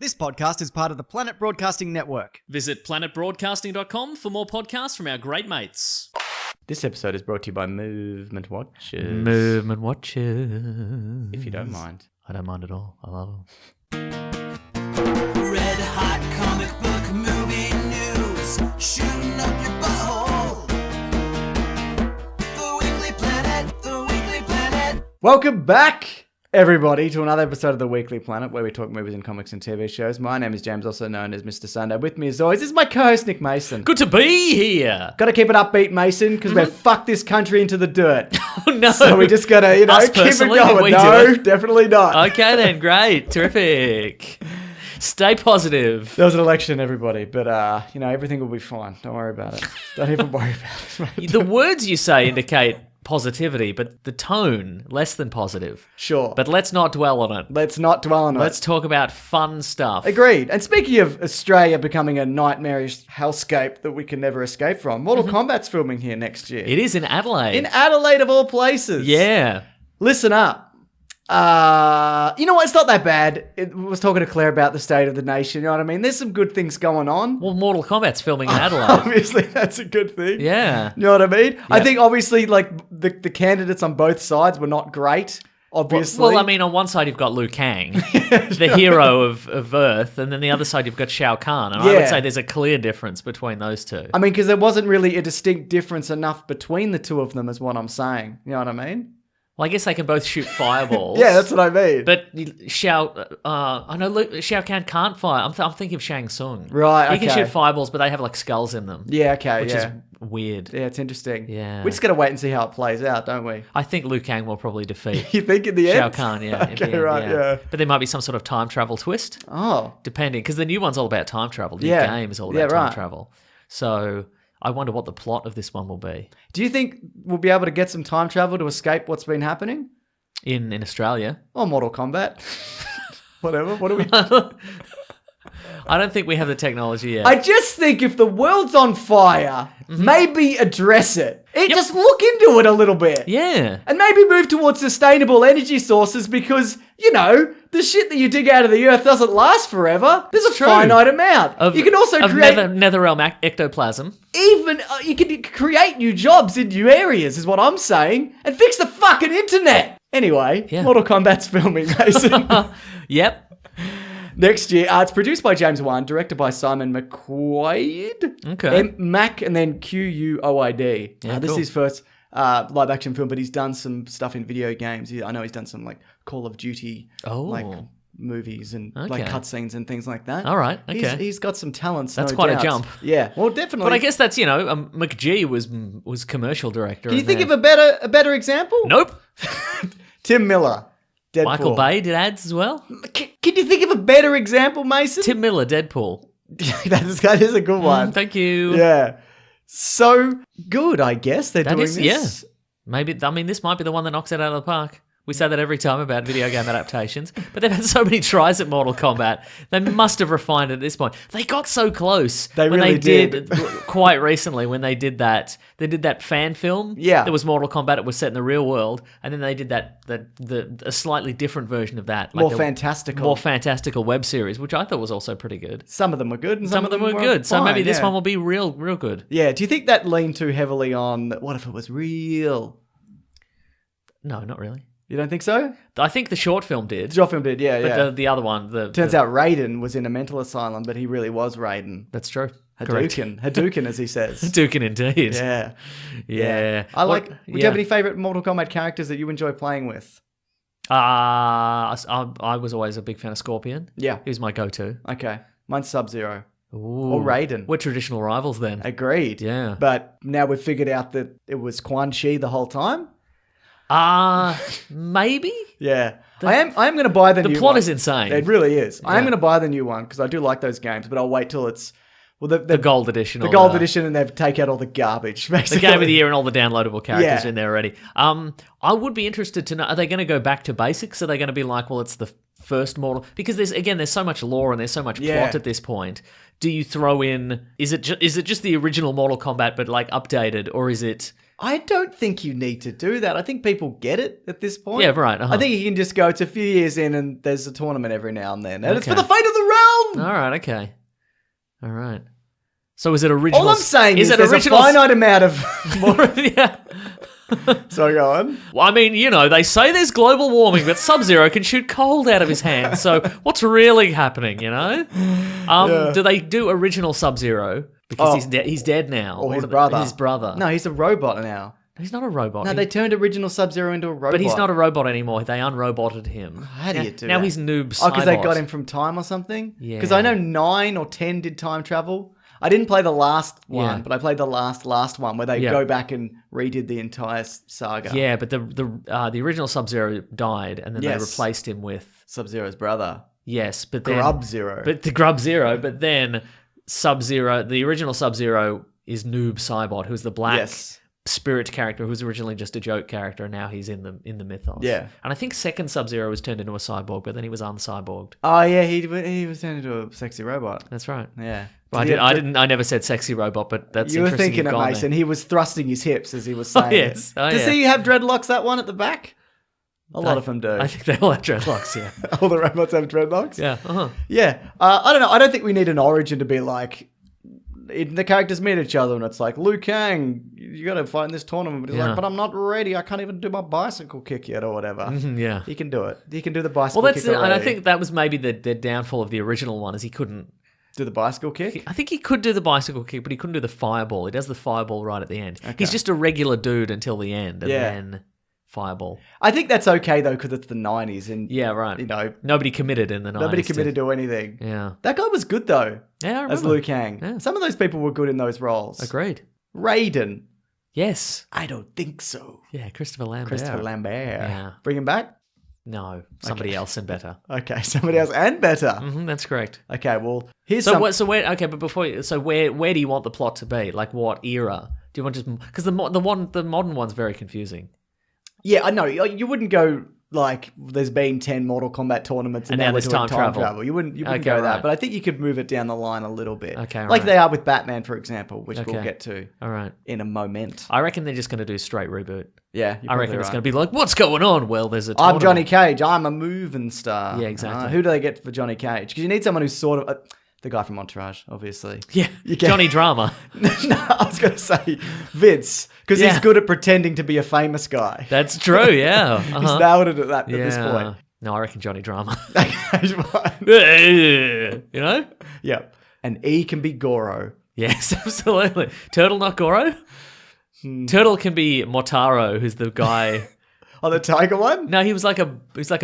This podcast is part of the Planet Broadcasting Network. Visit planetbroadcasting.com for more podcasts from our great mates. This episode is brought to you by Movement Watches. Movement Watches. If you don't mind. I don't mind at all. I love them. Red hot comic book movie news, shooting up your butthole. The Weekly Planet, the Weekly Planet. Welcome back, everybody, to another episode of the Weekly Planet, where we talk movies and comics and TV shows. My name is James, also known as Mr. Sunday. With me, as always, is my co-host, Nick Mason. Good to be here. Got to keep it upbeat, Mason, because we've fucked this country into the dirt. Oh, no. So we just got to, Us keep it personally, going. we No, do it? definitely not. Okay then, great. Terrific. Stay positive. There was an election, everybody, but, everything will be fine. Don't worry about it. Don't even worry about it, mate. The words you say indicate positivity, but the tone, less than positive. Sure. But let's not dwell on it. Let's not dwell on it. Let's talk about fun stuff. Agreed. And speaking of Australia becoming a nightmarish hellscape that we can never escape from, Mortal Kombat's filming here next year. It is in Adelaide. In Adelaide, of all places. Yeah. Listen up. You know what? It's not that bad. I was talking to Claire about the state of the nation. You know what I mean? There's some good things going on. Well, Mortal Kombat's filming in Adelaide. Obviously, that's a good thing. Yeah. You know what I mean? I think, obviously, like, the candidates on both sides were not great, obviously. Well, I mean, on one side you've got Liu Kang, the hero of Earth, and then the other side you've got Shao Kahn. And I Yeah. would say there's a clear difference between those two. I mean, because there wasn't really a distinct difference enough between the two of them, is what I'm saying. You know what I mean? Well, I guess they can both shoot fireballs. Yeah, that's what I mean. But I know Shao Kahn can't fire. I'm thinking of Shang Tsung. Right, He can okay. shoot fireballs, but they have like skulls in them. Yeah, okay, Which yeah. is weird. Yeah, it's interesting. Yeah. We just got to wait and see how it plays out, don't we? I think Liu Kang will probably defeat You think in the Shao end? Kahn, yeah. in the Okay, end, right, yeah. But there might be some sort of time travel twist. Oh, Depending, because the new one's all about time travel. The Yeah. game is all Yeah, about time right. travel. So I wonder what the plot of this one will be do you think we'll be able to get some time travel to escape what's been happening? in Australia. Or Mortal Kombat? Whatever. What do we... I don't think we have the technology yet. I just think if the world's on fire, maybe address it. Just look into it a little bit. Yeah. And maybe move towards sustainable energy sources because, the shit that you dig out of the earth doesn't last forever. There's a True. finite amount. You can also create... netherrealm ectoplasm. Even, you can create new jobs in new areas, is what I'm saying, and fix the fucking internet. Anyway, Yeah. Mortal Kombat's filming, Mason. Yep. Next year. It's produced by James Wan, directed by Simon McQuaid. Okay. Mac and then Quoid. Yeah, this cool. is his first live action film, but he's done some stuff in video games. I know he's done some like Call of Duty movies and like Okay. cutscenes and things like that. All right, okay. He's got some talents. That's no quite a doubt. jump. Yeah, well, definitely. But I guess that's, McGee was commercial director. Can you and think then- of a better example? Nope. Tim Miller, Deadpool. Michael Bay did ads as well. Can you think of a better example, Mason? Tim Miller, Deadpool. that is a good one. Thank you. Yeah. So good, I guess they're doing this. Yeah. Maybe, this might be the one that knocks it out of the park. We say that every time about video game adaptations, but they've had so many tries at Mortal Kombat. They must have refined it at this point. They got so close They when really they did. quite recently when they did that. They did that fan film. Yeah. That was Mortal Kombat. It was set in the real world, and then they did a slightly different version of that, More a fantastical web series, which I thought was also pretty good. Some of them were good and Some of them were good, so fine, maybe this yeah. one will be real good. Yeah, do you think that leaned too heavily on what if it was real? No, not really. You don't think so? I think the short film did. Joff film did, yeah, But yeah. the other one, Turns out Raiden was in a mental asylum, but he really was Raiden. that's true. Correct. Hadouken, as he says. Hadouken indeed. Yeah. Yeah. I like. What- Would you have any favorite Mortal Kombat characters that you enjoy playing with? I was always a big fan of Scorpion. Yeah. He was my go-to. Okay. Mine's Sub-Zero. Ooh. Or Raiden. We're traditional rivals then. Agreed. Yeah. But now we've figured out that it was Quan Chi the whole time. Maybe? Yeah. I am going to buy the new one. The plot is insane. It really is. I am Yeah. going to buy the new one because I do like those games, but I'll wait till it's the gold edition. The gold edition, and they've take out all the garbage. Basically. The game of the year and all the downloadable characters Yeah. in there already. I would be interested to know, are they going to go back to basics? Are they going to be like, well, it's the first Mortal... Because there's so much lore and there's so much Yeah. plot at this point. Do you throw in... Is it just the original Mortal Kombat but like updated, or is it I don't think you need to do that. I think people get it at this point. Yeah, right, uh-huh. I think you can just go, it's a few years in and there's a tournament every now and then. And it's for Okay. the fate of the realm! All right, okay. All right. So is it original? All I'm saying is it there's original? a finite amount of... Yeah. So go on. Well, I mean, you know, they say there's global warming, but Sub-Zero can shoot cold out of his hands. So what's really happening, you know? Do they do original Sub-Zero? Because he's dead now. Or his do they- brother. His brother. No, he's a robot now. He's not a robot. No, they turned original Sub-Zero into a robot. But he's not a robot anymore. They unroboted him. How do you do Now that? he's noob Oh, because they Cybot. got him from time or something? Yeah. Because I know 9 or 10 did time travel. I didn't play the last one, Yeah. but I played the last one where they Yeah. go back and redid the entire saga. Yeah, but the original Sub-Zero died, and then Yes. they replaced him with Sub-Zero's brother. yes, but then Grub-Zero. But the Grub-Zero, but then Sub-Zero, the original Sub-Zero is Noob Cybot, who's the black Yes. spirit character who was originally just a joke character, and now he's in the mythos. Yeah. And I think second Sub-Zero was turned into a cyborg, but then he was uncyborged. Oh, yeah, he was turned into a sexy robot. That's right. Yeah. Well, I never said sexy robot, but that's You were interesting. thinking you've it, gone Mason. there. He was thrusting his hips as he was saying yes. it. Oh, Does yeah. he have dreadlocks, that one at the back? A lot of them do. I think they all have dreadlocks, yeah. All the robots have dreadlocks? Yeah. Uh-huh. Yeah. I don't know. I don't think we need an origin to be like... the characters meet each other and it's like, Liu Kang, you got to fight in this tournament. But he's Yeah. like, but I'm not ready. I can't even do my bicycle kick yet or whatever. Mhm, yeah. He can do it. He can do the bicycle Well, that's kick and I already. think that was maybe the downfall of the original one, is he couldn't. Do the bicycle kick? I think he could do the bicycle kick, but he couldn't do the fireball. He does the fireball right at the end. He's just a regular dude until the end, and Yeah. then fireball. I think that's okay though because it's the 90s and, Yeah, right. you know, Nobody committed in the 90s. nobody committed to anything. Yeah. That guy was good though. Yeah, I remember. As Liu Kang. Yeah. Some of those people were good in those roles. Agreed. Raiden. Yes. I don't think so. Yeah, Christopher Lambert. Christopher Lambert. Yeah. Bring him back? No, somebody else and better. Okay, somebody else and better. That's correct. Okay, well, here's So some... what? So where? Okay, but where do you want the plot to be? Like what era? Do you want just because the modern one's very confusing. Yeah, I know. You wouldn't go like there's been 10 Mortal Kombat tournaments and And now now we're there's doing time travel. You wouldn't Okay, go that. right. But I think you could move it down the line a little bit. Okay, like right. they are with Batman, for example, which we'll Okay. get to All right. in a moment. I reckon they're just going to do straight reboot. Yeah, I reckon it's going to be like, what's going on? Well, there's a I'm tournament. Johnny Cage. I'm a moving star. Yeah, exactly. Who do they get for Johnny Cage? Because you need someone who's sort of... the guy from Entourage, obviously. Yeah, You get- Johnny Drama. No, I was going to say Vince, because Yeah. he's good at pretending to be a famous guy. That's true. Yeah. He's Uh-huh. nailed it at Yeah. this point. No, I reckon Johnny Drama. Okay, fine. You know? Yep. And E can be Goro. Yes, absolutely. Turtle, not Goro. Turtle can be Motaro, who's the guy. Oh, the tiger one? No, he's like a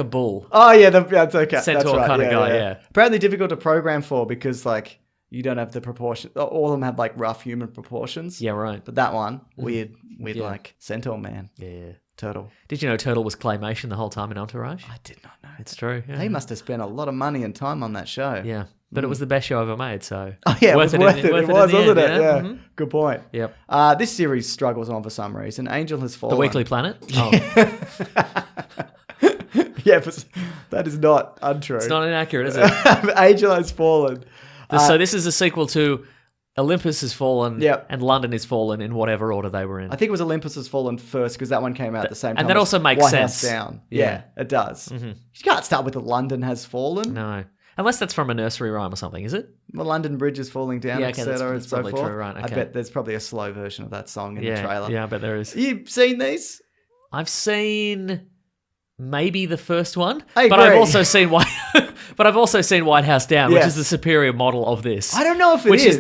bull. Oh, yeah, that's okay. Centaur that's right. kinda guy, yeah. Apparently difficult to program for because, like, you don't have the proportion. All of them have, like, rough human proportions. Yeah, right. But that one, weird, Yeah. like, Centaur man. Yeah. Turtle. Did you know Turtle was claymation the whole time in Entourage? I did not know. It's true. Yeah. They must have spent a lot of money and time on that show. Yeah, but it was the best show ever made. So Oh, yeah, it was worth it. It was, wasn't it? Yeah. Yeah. Mhm. Good point. Yep. This series struggles on for some reason. Angel has fallen. The Weekly Planet. Oh, Yeah, but that is not untrue. it's not inaccurate, is it? Angel has fallen. So this is a sequel to Olympus Has Fallen. Yep. And London Is Fallen in whatever order they were in. I think it was Olympus Has Fallen first because that one came out at the same time. and that as also makes White House sense. Down. Yeah. Yeah, it does. You can't start with the London Has Fallen. No, unless that's from a nursery rhyme or something, is it? The London Bridge is falling down, Yeah, okay, etc. and that's so probably forth. true, right, I okay. bet there's probably a slow version of that song in the trailer. Yeah, I bet there is. You seen these? I've seen maybe the first one, I but I've agree. also seen White House Down, which Yes. is the superior model of this. I don't know if it which is.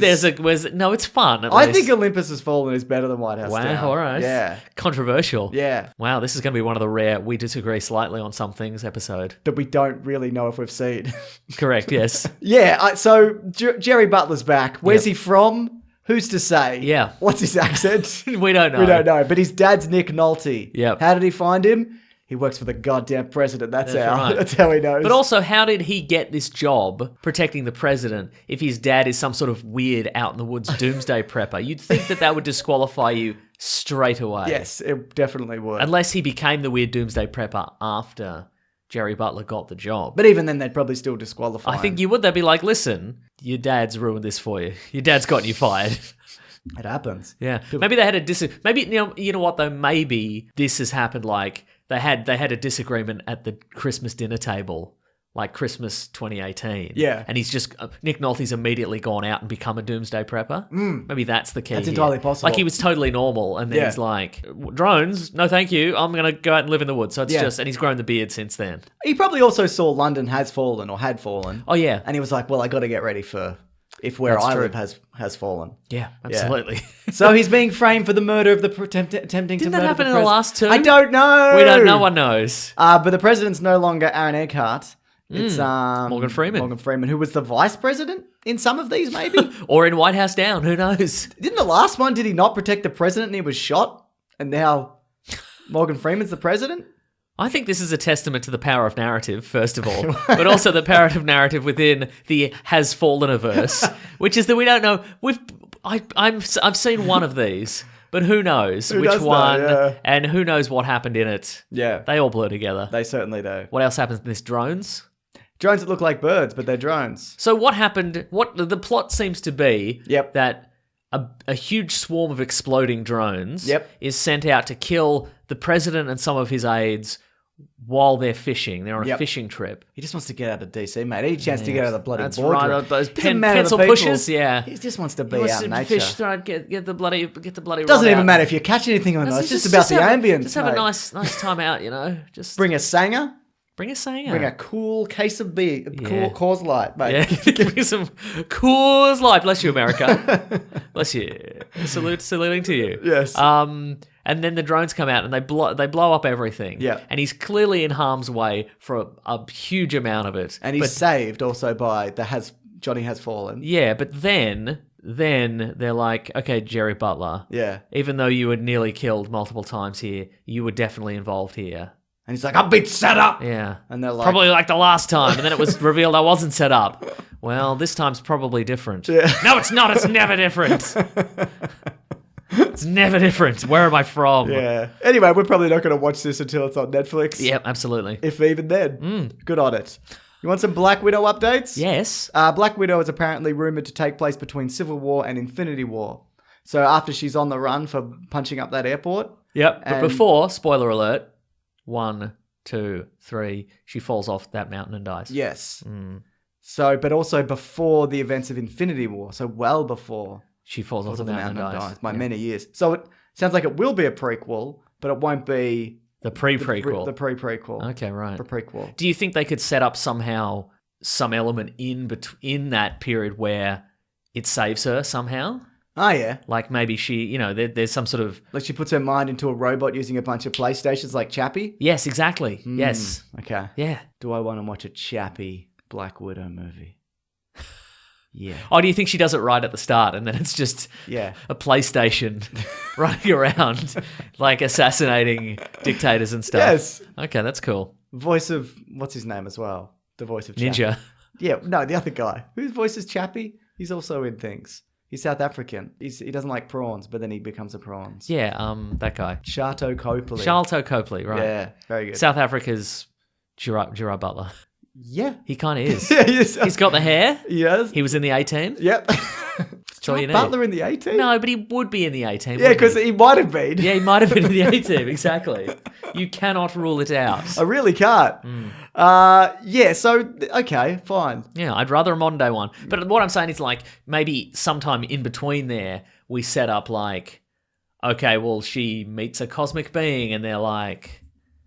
No, it's fun. At I least. think Olympus Has Fallen is better than White House Wow, Down. all right. Yeah. Controversial. Yeah. Wow, this is going to be one of the rare we disagree slightly on some things episode. That we don't really know if we've seen. Correct, yes. Yeah, so Jerry Butler's back. Where's he from? Who's to say? Yeah. What's his accent? We don't know. We don't know. But his dad's Nick Nolte. Yep. How did he find him? He works for the goddamn president. That's how. right. That's how he knows. But also, how did he get this job protecting the president if his dad is some sort of weird out in the woods doomsday prepper? You'd think that would disqualify you straight away. yes, it definitely would. Unless he became the weird doomsday prepper after Jerry Butler got the job. But even then, they'd probably still disqualify I think him. you would. They'd be like, listen, your dad's ruined this for you. Your dad's gotten you fired. It happens. Yeah, maybe they had a maybe you know what though, maybe this has happened like they had a disagreement at the Christmas dinner table, like Christmas 2018. Yeah. And he's just Nick Nolte's immediately gone out and become a doomsday prepper. Maybe that's the key. That's here. entirely possible. Like he was totally normal, and then Yeah. he's like, drones, no thank you. I'm gonna go out and live in the woods. So it's Yeah. just, and he's grown the beard since then. He probably also saw London has fallen or had fallen. Oh yeah, And he was like, well, I got to get ready for if where That's I true. live has fallen. yeah, absolutely. So he's being framed for the murder of the attempting to Didn't murder that happen the in the last two? I don't know. We don't. No one knows. But the president's no longer Aaron Eckhart. It's Morgan Freeman. Morgan Freeman, who was the vice president in some of these, maybe. Or in White House Down. Who knows? Didn't the last one? Did he not protect the president and he was shot? And now Morgan Freeman's the president. I think this is a testament to the power of narrative, first of all, but also the power of narrative within the has fallen-averse, which is that we don't know. I've seen one of these, but who knows which does know, one, yeah. and who knows what happened in it. Yeah, They all blur together. they certainly do. What else happens in this? Drones? Drones that look like birds, but they're drones. So what happened? What the plot seems to be Yep. that a huge swarm of exploding drones Yep. is sent out to kill the president and some of his aides while they're fishing. They're on a Yep. fishing trip. He just wants to get out of DC, mate. Any chance to get out of the bloody That's boardroom. right. Those He's a man of pencil the people. pushers, yeah. He just wants to be He wants out in to nature. fish, throw, get the bloody Doesn't rod even out. matter if you catch anything or not. That's- It's just about the have ambience. Just have a mate. nice time out, you know. Just Bring a sanger. bring a singer. Bring a cool case of beer. Yeah. Cool Coors Light, mate. Yeah, bring some Coors Light. Bless you, America. Bless you. Saluting to you. Yes. And then the drones come out and they blow up everything. Yeah. And he's clearly in harm's way for a huge amount of it. And he's saved also by Johnny has fallen. Yeah, but then they're like, okay, Jerry Butler. Yeah. Even though you were nearly killed multiple times here, you were definitely involved here. And he's like, I've been set up. Yeah. And they're like, Probably like the last time, and then it was revealed I wasn't set up. Well, this time's probably different. Yeah. No, it's not. It's never different. It's never different. Where am I from? Yeah. Anyway, we're probably not going to watch this until it's on Netflix. Yep, absolutely. If even then. Good on it. You want some Black Widow updates? Yes. Black Widow is apparently rumored to take place between Civil War and Infinity War. So after she's on the run for punching up that airport. Yep. But And- before, spoiler alert, 1, 2, 3, she falls off that mountain and dies. Yes. So, but also before the events of Infinity War. So well before She falls off the the mountain and dies. by Yeah. many years. So it sounds like it will be a prequel, but it won't be The pre-prequel. The pre-prequel. Okay, right. The prequel. Do you think they could set up somehow some element in that period where it saves her somehow? Oh, yeah. Like maybe she, there's some sort of... Like she puts her mind into a robot using a bunch of PlayStations like Chappie? Yes, exactly. Yes. Okay. Yeah. Do I want to watch a Chappie Black Widow movie? Yeah. Oh, do you think she does it right at the start and then it's just Yeah. a PlayStation running around like assassinating dictators and stuff? Yes. Okay, that's cool. Voice of, what's his name as well? The voice of Chappie. Ninja. Yeah, no, the other guy. Whose voice is Chappie? He's also in things. He's South African. He doesn't like prawns, but then he becomes a prawns. Yeah, that guy. Sharto Copley. Charlton Copley, right. Yeah, very good. South Africa's Gerard Butler. Yeah. He kind of is. Yeah, yes. He's got the hair. Yes. He was in the A-Team. Yep. That's all you need. Butler in the A-Team? No, but he would be in the A-Team. Yeah, wouldn't because he might have been. Yeah, he might have been in the A-Team, exactly. You cannot rule it out. I really can't. Yeah, so, okay, fine. Yeah, I'd rather a modern day one. But what I'm saying is like maybe sometime in between there, we set up like, okay, well, she meets a cosmic being and they're like...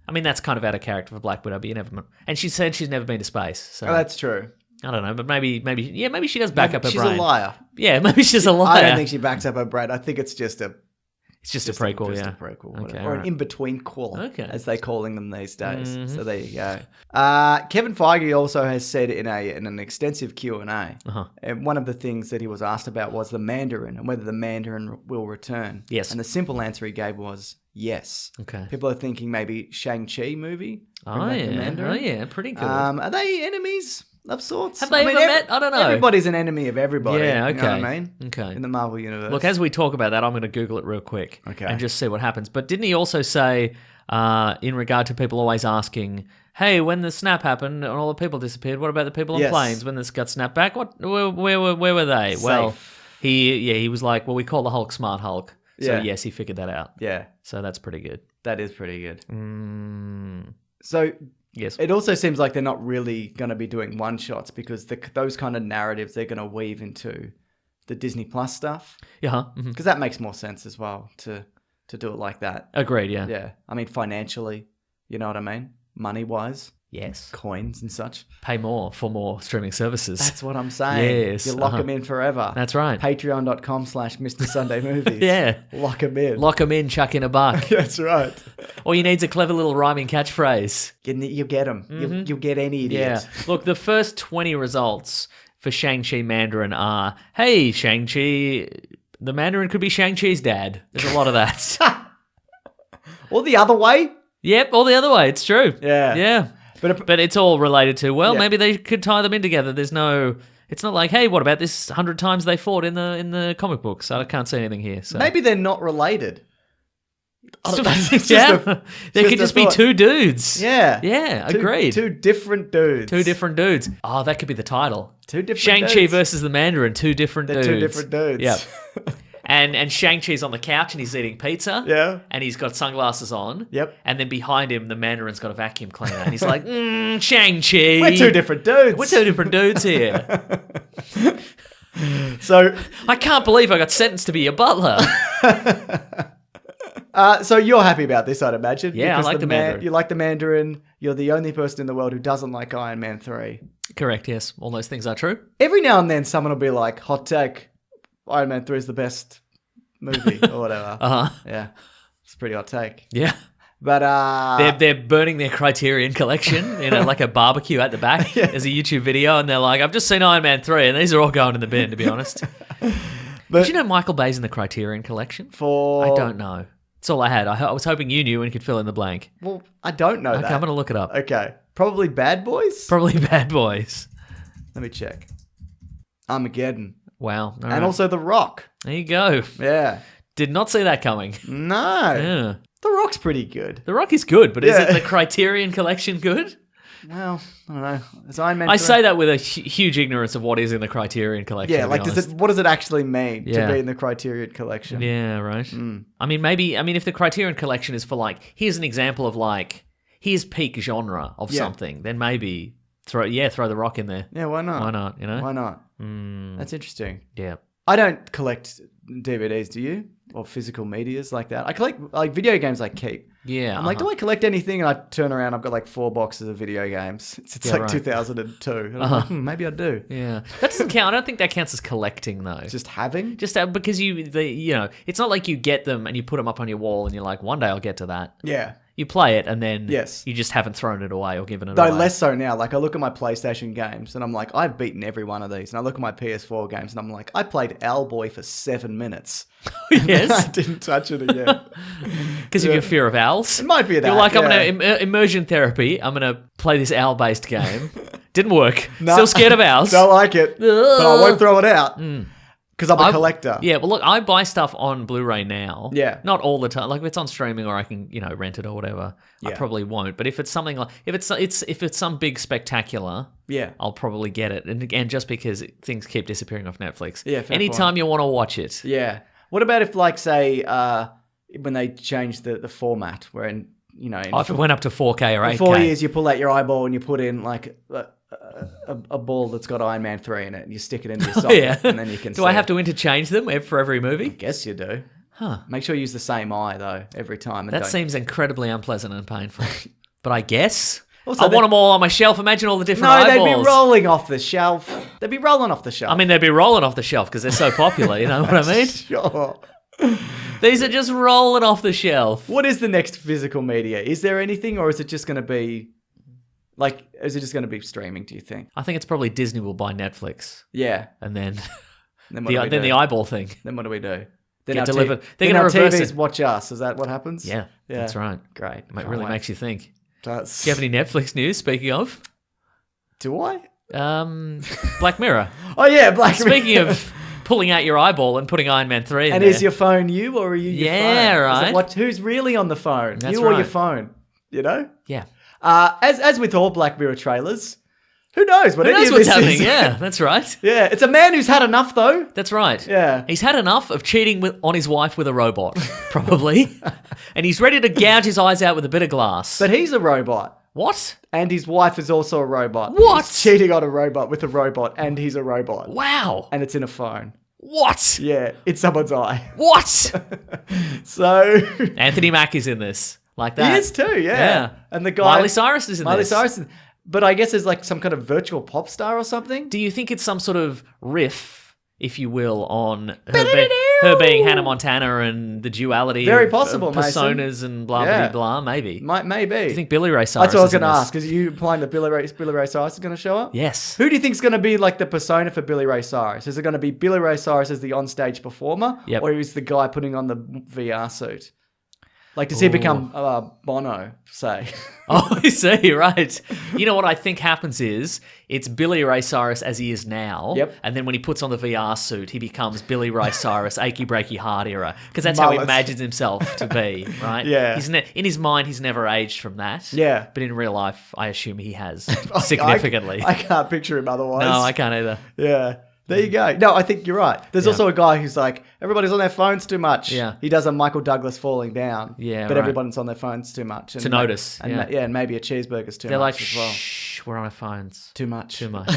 I mean, that's kind of out of character for Black Widow, but you never... And she said she's never been to space, so... Oh, that's true. I don't know, but maybe she does back up her She's brain. a liar. Yeah, maybe she's a liar. I don't think she backs up her brain. I think it's just a... It's just a prequel, just yeah. a prequel, Okay, whatever. Or an alright. in-between quel, Okay. as they're calling them these days. So there you go. Kevin Feige also has said in an extensive Q&A, Uh-huh. and one of the things that he was asked about was the Mandarin and whether the Mandarin will return. Yes. And the simple answer he gave was yes. Okay. People are thinking maybe Shang-Chi movie. Bring Oh back the yeah, Mandarin. pretty good. Are they enemies of sorts? Have they ever met? I don't know. Everybody's an enemy of everybody. Yeah, You know what okay. I mean? Okay. In the Marvel universe. Look, as we talk about that, I'm going to Google it real quick Okay. and just see what happens. But didn't he also say, in regard to people always asking, hey, when the snap happened and all the people disappeared, what about the people on Yes. planes when this got snapped back? Where were they? Well, He was like, well, we call the Hulk Smart Hulk. So, Yeah. yes, he figured that out. Yeah, So that's pretty good. that is pretty good. Mm, So yes. it also seems like they're not really going to be doing one-shots because those kind of narratives they're going to weave into the Disney Plus stuff Yeah. because that makes more sense as well to do it like that. Agreed, yeah. Yeah, I mean financially, you know what I mean? Money-wise, Yes. coins and such. Pay more for more streaming services. That's what I'm saying. Yes, You lock them in forever. That's right. Patreon.com/Mr. Sunday Movies. Yeah. Lock them in. Lock them in, chuck in a buck. That's right. All you need is a clever little rhyming catchphrase. You get them. You get any Yeah. idiot. Look, the first 20 results for Shang-Chi Mandarin are, hey, Shang-Chi, the Mandarin could be Shang-Chi's dad. There's a lot of that. Or the other way. Yep, all the other way. It's true. Yeah. Yeah. But it's all related to, well, Yeah. maybe they could tie them in together. There's no... It's not like, hey, what about this 100 times they fought in the comic books? I can't see anything here. So. Maybe they're not related. It's yeah. just a- There could a just be thought. two dudes. Yeah. Yeah, agreed. Two different dudes. Two different dudes. Oh, that could be the title. Two different Shang-Chi dudes. versus the Mandarin, two different They're dudes. two different dudes. Yep. And Shang-Chi's on the couch and he's eating pizza. Yeah. And he's got sunglasses on. Yep. And then behind him, the Mandarin's got a vacuum cleaner. And he's like, Shang-Chi. We're two different dudes. We're two different dudes here. So, I can't believe I got sentenced to be a butler. so you're happy about this, I'd imagine. Yeah, I because like the Mandarin. You like the Mandarin. You're the only person in the world who doesn't like Iron Man 3. Correct, yes. All those things are true. Every now and then, someone will be like, hot take, Iron Man 3 is the best movie or whatever. Uh-huh. Yeah. It's a pretty hot take. Yeah. But, They're burning their Criterion collection in like a barbecue at the back. There's a YouTube video and they're like, I've just seen Iron Man 3 and these are all going in the bin, to be honest. Did you know Michael Bay's in the Criterion collection? for... I don't know. That's all I had. I was hoping you knew and could fill in the blank. Well, I don't know Okay, that. I'm going to look it up. Okay. Probably Bad Boys? Probably Bad Boys. Let me check. Armageddon. Wow. All And right. also The Rock. There you go. Yeah. Did not see that coming. No. Yeah. The Rock's pretty good. The Rock is good, but is Yeah. it the Criterion collection good? Well, I don't know. Is Iron Man I 3? say that with a huge ignorance of what is in the Criterion collection. Yeah, to be like honest. what does it actually mean Yeah. to be in the Criterion collection? Yeah, right. I mean, if the Criterion collection is for like, here's an example of like, here's peak genre of Yeah. something, then maybe throw the Rock in there. Yeah, why not? Why not? You know? Why not? That's interesting. Yeah. I don't collect DVDs, do you? Or physical medias like that. I collect like video games I keep. Yeah. I'm like, do I collect anything? And I turn around, I've got like 4 boxes of video games. It's Yeah, like right. 2002. And I'm like, maybe I do. Yeah. That doesn't count. I don't think that counts as collecting though. Just having? Just because it's not like you get them and you put them up on your wall and you're like, one day I'll get to that. Yeah. You play it and then Yes. you just haven't thrown it away or given it Though away. less so now. Like I look at my PlayStation games and I'm like, I've beaten every one of these. And I look at my PS4 games and I'm like, I played Owlboy for 7 minutes. Yes. I didn't touch it again. Because of your fear of owls. It might be that. You're like, I'm yeah. going to immersion therapy. I'm going to play this owl-based game. Didn't work. No. Still scared of owls. Don't like it, but I won't throw it out because I'm a collector. Yeah, well, look, I buy stuff on Blu-ray now. Yeah. Not all the time. Like if it's on streaming or I can, rent it or whatever, I Yeah. probably won't. But if it's something like if it's some big spectacular, Yeah. I'll probably get it. And again, just because things keep disappearing off Netflix. Yeah, fair Anytime point. you want to watch it. Yeah. What about if, like, say, when they changed the format, where in If it went up to 4K or 8K. 4 years you pull out your eyeball and you put in like a ball that's got Iron Man 3 in it, and you stick it into your socket, Yeah. and then you can. Do I have to interchange them for every movie? Guess you do. Huh. Make sure you use the same eye though every time. And That don't- seems incredibly unpleasant and painful. But I guess. Also, I they- want them all on my shelf. Imagine all the different No, eyeballs. they'd be rolling off the shelf. They'd be rolling off the shelf. I mean, they'd be rolling off the shelf because they're so popular. You know what I mean? Sure. These are just rolling off the shelf. What is the next physical media? Is there anything, or is it just going to be like? Is it just going to be streaming? Do you think? I think it's probably Disney will buy Netflix, Yeah. and then Then what do we do? the eyeball thing. Then what do we do? Then Get our delivered. They're then gonna our reverse TVs it. watch us. Is that what happens? Yeah, that's right. Great. It Can't really wait. makes you think. Does. Do you have any Netflix news? Speaking of, Do I? Black Mirror. Oh yeah, Black Mirror. Speaking of pulling out your eyeball and putting Iron Man 3 in And there. is your phone you or are you your Yeah, phone? right. Is it who's really on the phone? That's you or your right. phone? You know? Yeah. As with all Black Mirror trailers, Who knows what Who any knows of what's this happening? is? Yeah, that's right. Yeah, it's a man who's had enough, though. That's right. Yeah. He's had enough of cheating on his wife with a robot, probably. And he's ready to gouge his eyes out with a bit of glass. But he's a robot. What? And his wife is also a robot. What? He's cheating on a robot with a robot, and he's a robot. Wow. And it's in a phone. What? Yeah, it's someone's eye. What? So... Anthony Mack is in this. Like that. He is too, yeah. And the guy... Miley Cyrus is in Miley this. Cyrus is... But I guess there's like some kind of virtual pop star or something. Do you think it's some sort of riff, if you will, on her being Hannah Montana and the duality Very of possible, Mason. personas and blah, Yeah. blah, blah, maybe? Maybe. Do you think Billy Ray Cyrus That's what I was is in going to this? ask. Is you implying that Billy Ray Cyrus is going to show up? Yes. Who do you think is going to be like the persona for Billy Ray Cyrus? Is it going to be Billy Ray Cyrus as the onstage performer? Yep. Or is the guy putting on the VR suit? Like, does he become Bono, say? Oh, I see, right. You know what I think happens is it's Billy Ray Cyrus as he is now. Yep. And then when he puts on the VR suit, he becomes Billy Ray Cyrus, achy breaky heart era. Because that's how he Mullets. imagines himself to be, right? Yeah. He's in his mind, he's never aged from that. Yeah. But in real life, I assume he has significantly. I can't picture him otherwise. No, I can't either. Yeah. There you go. No, I think you're right. There's Yeah. also a guy who's like, everybody's on their phones too much. Yeah. He does a Michael Douglas falling down. Yeah, But right. everybody's on their phones too much. To notice, And yeah. and maybe a cheeseburger's too They're much like, as well. shh, we're on our phones. Too much. Too much.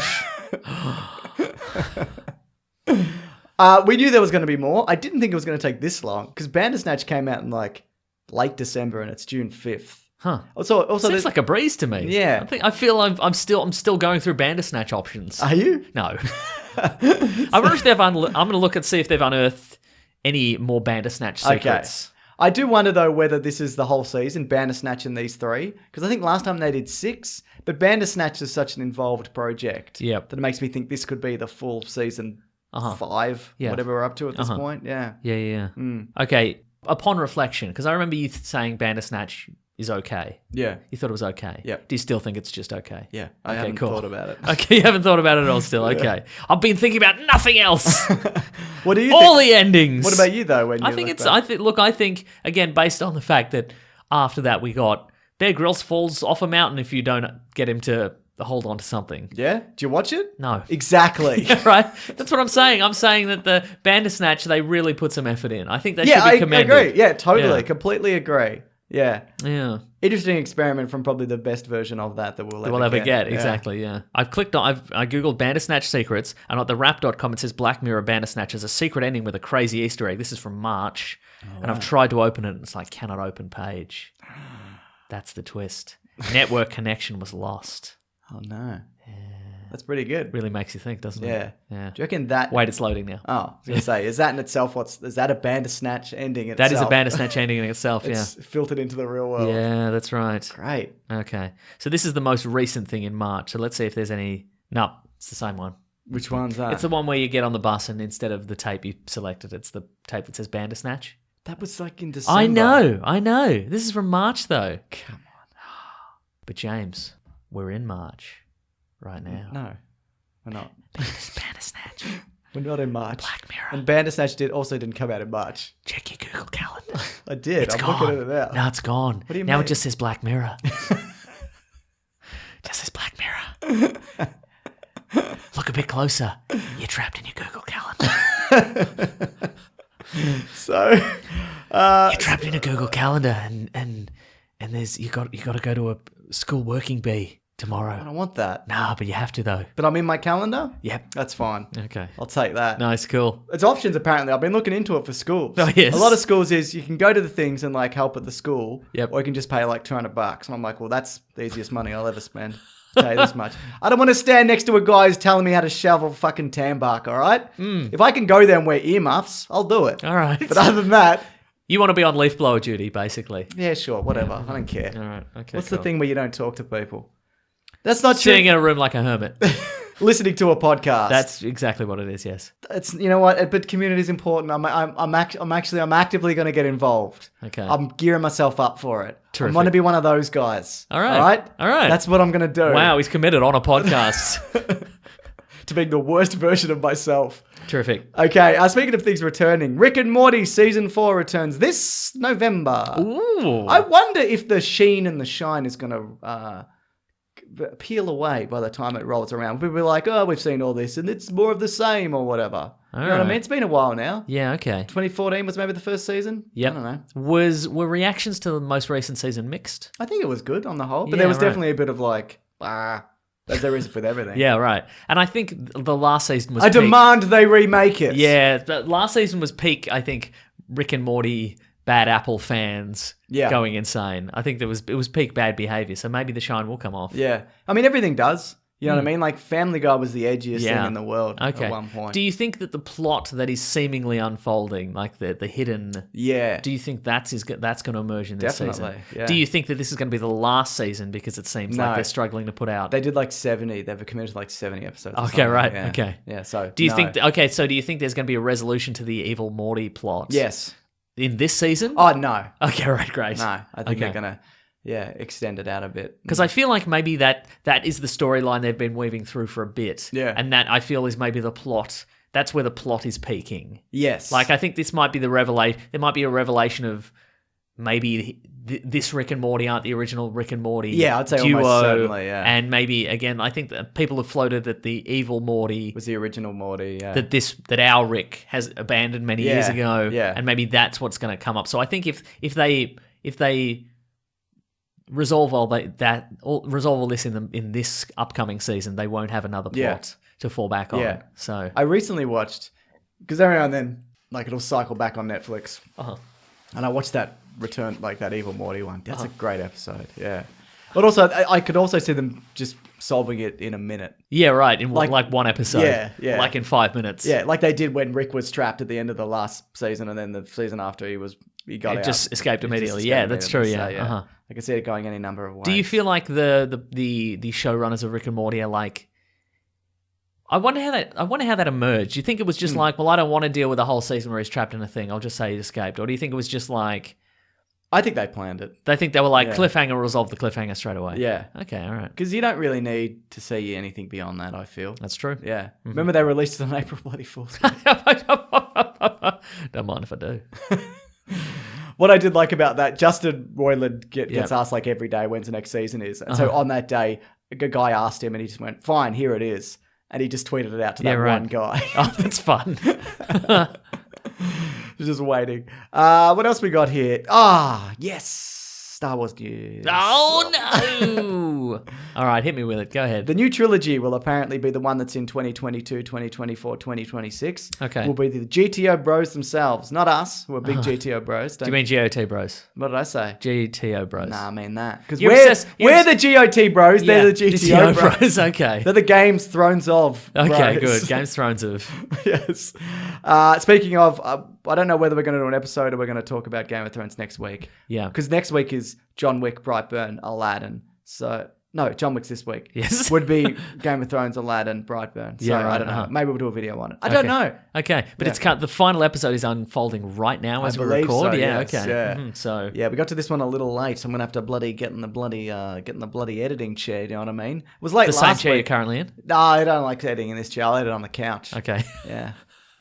We knew there was going to be more. I didn't think it was going to take this long because Bandersnatch came out in like late December and it's June 5th. Huh. Also, Seems there's- like a breeze to me. Yeah. I feel I'm still going through Bandersnatch options. Are you? No. I wonder if they've I'm going to look and see if they've unearthed any more Bandersnatch secrets. I do wonder though whether this is the whole season, Bandersnatch and these three, because I think last time they did 6, but Bandersnatch is such an involved project Yep. that it makes me think this could be the full season 5, Yeah. whatever we're up to at this point. Yeah. Yeah. Okay. Upon reflection, because I remember you saying Bandersnatch is okay. Yeah. You thought it was okay. Yep. Do you still think it's just okay? Yeah. I Okay, haven't cool. thought about it. Okay, you haven't thought about it at all still. Okay. I've been thinking about nothing else. What do you All think? the endings. What about you though? When you I think look it's. back? I think again, based on the fact that after that we got Bear Grylls falls off a mountain if you don't get him to hold on to something. Yeah? Do you watch it? No. Exactly. Right? That's what I'm saying. I'm saying that the Bandersnatch, they really put some effort in. I think they Yeah, should be I commended. agree. Yeah, totally. Yeah. Completely agree. Yeah. Yeah. Interesting experiment from probably the best version of that we'll Ever get. Yeah. Exactly, yeah. I've Googled Bandersnatch secrets, and at the wrap.com it says Black Mirror Bandersnatch has a secret ending with a crazy Easter egg. This is from March, and I've tried to open it, and it's like, cannot open page. That's the twist. Network connection was lost. Oh no. That's pretty good. Really makes you think, doesn't it? Yeah. Yeah. Do you reckon that... Wait, it's loading now. Oh, I was going to say, is that in itself, is that a Bandersnatch ending That itself? is a Bandersnatch ending in itself, It's filtered into the real world. Yeah, that's right. Great. Okay. So this is the most recent thing in March. So let's see if there's any... No, it's the same one. Which one's that? It's the one where you get on the bus and instead of the tape you selected, it's the tape that says Bandersnatch. That was like in December. I know. This is from March though. Come on. But James, we're in March right now. No, we're not. Bandersnatch. We're not in March. Black Mirror. And Bandersnatch also didn't come out in March. Check your Google Calendar. I did. It's I'm gone. looking at it now. No, it's gone. What do you now mean? it just says Black Mirror. Just says Black Mirror. Look a bit closer. You're trapped in your Google Calendar. So, You're trapped in a Google Calendar, and there's you got to go to a school working bee I tomorrow. don't want that. Nah, but you have to though. But I'm in my calendar? Yep. That's fine. Okay. I'll take that. Nice, cool. It's options apparently. I've been looking into it for schools. Oh, yes. A lot of schools is you can go to the things and like help at the school. Yep. Or you can just pay like $200. And I'm like, well, that's the easiest money I'll ever spend. Pay this much. I don't want to stand next to a guy who's telling me how to shovel fucking tan bark, all right? If I can go there and wear earmuffs, I'll do it. All right. But other than that, You want to be on leaf blower duty, basically. yeah, sure, whatever. I don't care. All right. Okay. What's cool. the thing where you don't talk to people? That's not Sitting true. in a room like a hermit. Listening to a podcast. That's exactly what it is. Yes. It's you know what, but community is important. I'm actively going to get involved. Okay. I'm gearing myself up for it. Terrific. I'm going to be one of those guys. All right. All right. All right. That's what I'm going to do. Wow, he's committed on a podcast. To being the worst version of myself. Terrific. Okay. Speaking of things returning, Rick and Morty season 4 returns this November. Ooh. I wonder if the sheen and the shine is going to peel away by the time it rolls around. People be like, oh, we've seen all this and it's more of the same or whatever. You know what I mean? It's been a while now. Yeah, okay. 2014 was maybe the first season. Yep. I don't know. Were reactions to the most recent season mixed? I think it was good on the whole, but Yeah, there was right. definitely a bit of like, as there is with everything. Yeah, right. And I think the last season was I peak. demand they remake it. Yeah, the last season was peak, I think, Rick and Morty bad Apple fans going insane. I think it was peak bad behavior, so maybe the shine will come off. Yeah. I mean, everything does. You know what I mean? Like, Family Guy was the edgiest thing in the world at one point. Do you think that the plot that is seemingly unfolding, like the hidden... Yeah. Do you think that's going to emerge in this Definitely, season? yeah. Do you think that this is going to be the last season because it seems like they're struggling to put out... They did like 70. They've committed to like 70 episodes. or Okay, something. right. Yeah. Okay. Yeah, so... Do you think... Okay, so do you think there's going to be a resolution to the evil Morty plot? Yes. In this season? Oh, no. Okay, right, great. No. I think they're going to... Yeah, extend it out a bit. Because I feel like maybe that is the storyline they've been weaving through for a bit. Yeah. And that I feel is maybe the plot. That's where the plot is peaking. Yes. Like, I think this might be the revelation. There might be a revelation of maybe this Rick and Morty aren't the original Rick and Morty Yeah, I'd say duo. almost certainly, yeah. And maybe, again, I think that people have floated that the evil Morty... was the original Morty, yeah. That our Rick has abandoned many years ago. Yeah. And maybe that's what's going to come up. So I think if they resolve all this in this upcoming season, they won't have another plot to fall back on. Yeah. So I recently watched, because every now and then, like, it'll cycle back on Netflix. And I watched that return, like that Evil Morty one. That's a great episode, yeah. But also, I could also see them just solving it in a minute. yeah, right, in like one episode. Yeah. Like in 5 minutes. Yeah, like they did when Rick was trapped at the end of the last season, and then the season after he got It out. just escaped It just immediately. escaped Yeah, that's true. immediately. Yeah. So, I can see it going any number of ways. Do you feel like the showrunners of Rick and Morty are like? I wonder how that emerged. Do you think it was just like, well, I don't want to deal with a whole season where he's trapped in a thing. I'll just say he escaped. Or do you think it was just like I think they planned it. they think they were like cliffhanger, resolve the cliffhanger straight away? Yeah. Okay. All right. Because you don't really need to see anything beyond that, I feel. That's true. Yeah. Remember they released it on April Bloody Fool's Day? Don't mind if I do. What I did like about that, Justin Roiland gets asked like every day when's the next season is. And so on that day, a guy asked him and he just went, fine, here it is. And he just tweeted it out to that one guy. Oh, that's fun. Just waiting. What else we got here? Yes. Star Wars news. Oh, no. All right, hit me with it. Go ahead. The new trilogy will apparently be the one that's in 2022, 2024, 2026. Okay. Will be the GTO bros themselves, not us, who are big GTO bros. Do you mean GOT bros? What did I say? GTO bros. Nah, I mean that. Because You're we're obsessed- the GOT bros, they're the GTO bros. Okay. They're the Games Thrones of Okay, bros. good. Game of Thrones of... Yes. Speaking of, I don't know whether we're going to do an episode or we're going to talk about Game of Thrones next week. Yeah. Because next week is John Wick, Brightburn, Aladdin. So, no, John Wick's this week. Yes. Would be Game of Thrones, Aladdin, Brightburn. So, Yeah, right, I don't know. uh-huh. Maybe we'll do a video on it. I don't know. Okay, but it's the final episode is unfolding right now as we believe record. so, Yeah, yes, okay. yeah. So Yeah, we got to this one a little late, so I'm gonna have to get in the bloody editing chair. You know what I mean? It was late the same last chair you're week. currently in. No, I don't like editing in this chair. I'll edit on the couch. Okay. Yeah,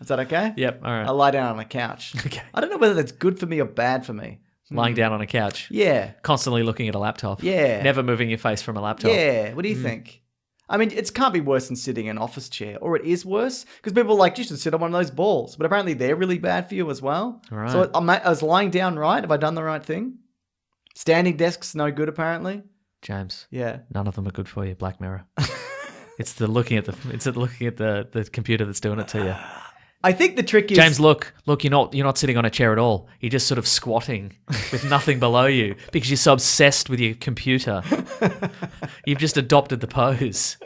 is that okay? Yep. All right. I lie down on the couch. Okay. I don't know whether that's good for me or bad for me. Lying down on a couch, Yeah, constantly looking at a laptop. Yeah. Never moving your face from a laptop. yeah. What do you think? I mean, it can't be worse than sitting in an office chair, or it is worse because people are like, you should sit on one of those balls, but apparently they're really bad for you as well. Right. So I was lying down right. Have I done the right thing? Standing desks no good apparently. James. Yeah. None of them are good for you. Black Mirror. It's the looking at the computer that's doing it to you. I think the trick is James, look, you're not sitting on a chair at all. You're just sort of squatting with nothing below you because you're so obsessed with your computer. You've just adopted the pose.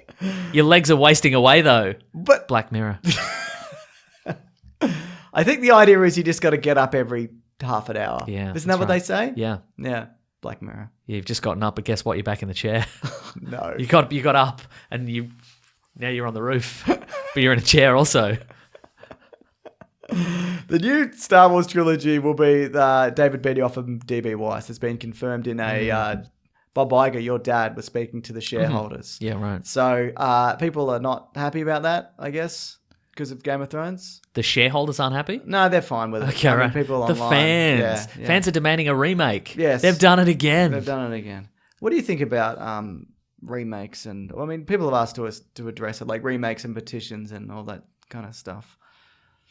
Your legs are wasting away though. But Black Mirror. I think the idea is you just got to get up every half an hour. Yeah, Isn't that what they say? Yeah. Yeah. Black Mirror. You've just gotten up, but guess what? You're back in the chair. No. You got up and now you're on the roof. But you're in a chair also. The new Star Wars trilogy will be David Benioff and D.B. Weiss. It's been confirmed in a Bob Iger, your dad, was speaking to the shareholders. Yeah, right. So people are not happy about that, I guess, because of Game of Thrones. The shareholders aren't happy? No, they're fine with it. Okay, I mean, right. people the online. fans. Fans are demanding a remake. Yes. They've done it again. They've done it again. What do you think about remakes and I mean, people have asked us to address it, like remakes and petitions and all that kind of stuff.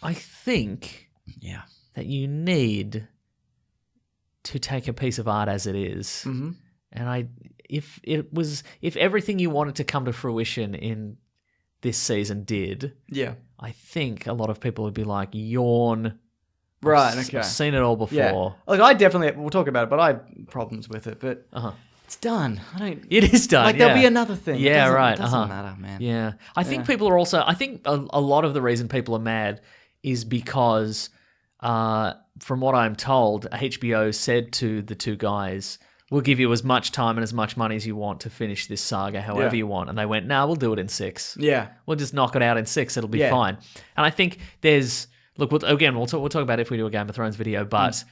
I think that you need to take a piece of art as it is. Mm-hmm. And if everything you wanted to come to fruition in this season did, I think a lot of people would be like, yawn. Right, okay. I've seen it all before. Yeah. Like, I definitely, we'll talk about it, but I have problems with it, but it's done. It is done, like, there'll be another thing. Yeah, right. It doesn't matter, man. Yeah. I think people are also, I think a lot of the reason people are mad is because, from what I'm told, HBO said to the two guys, we'll give you as much time and as much money as you want to finish this saga however you want. And they went, nah, we'll do it in 6. Yeah. We'll just knock it out in 6. It'll be fine. And I think there's... Look, we'll talk about it if we do a Game of Thrones video, but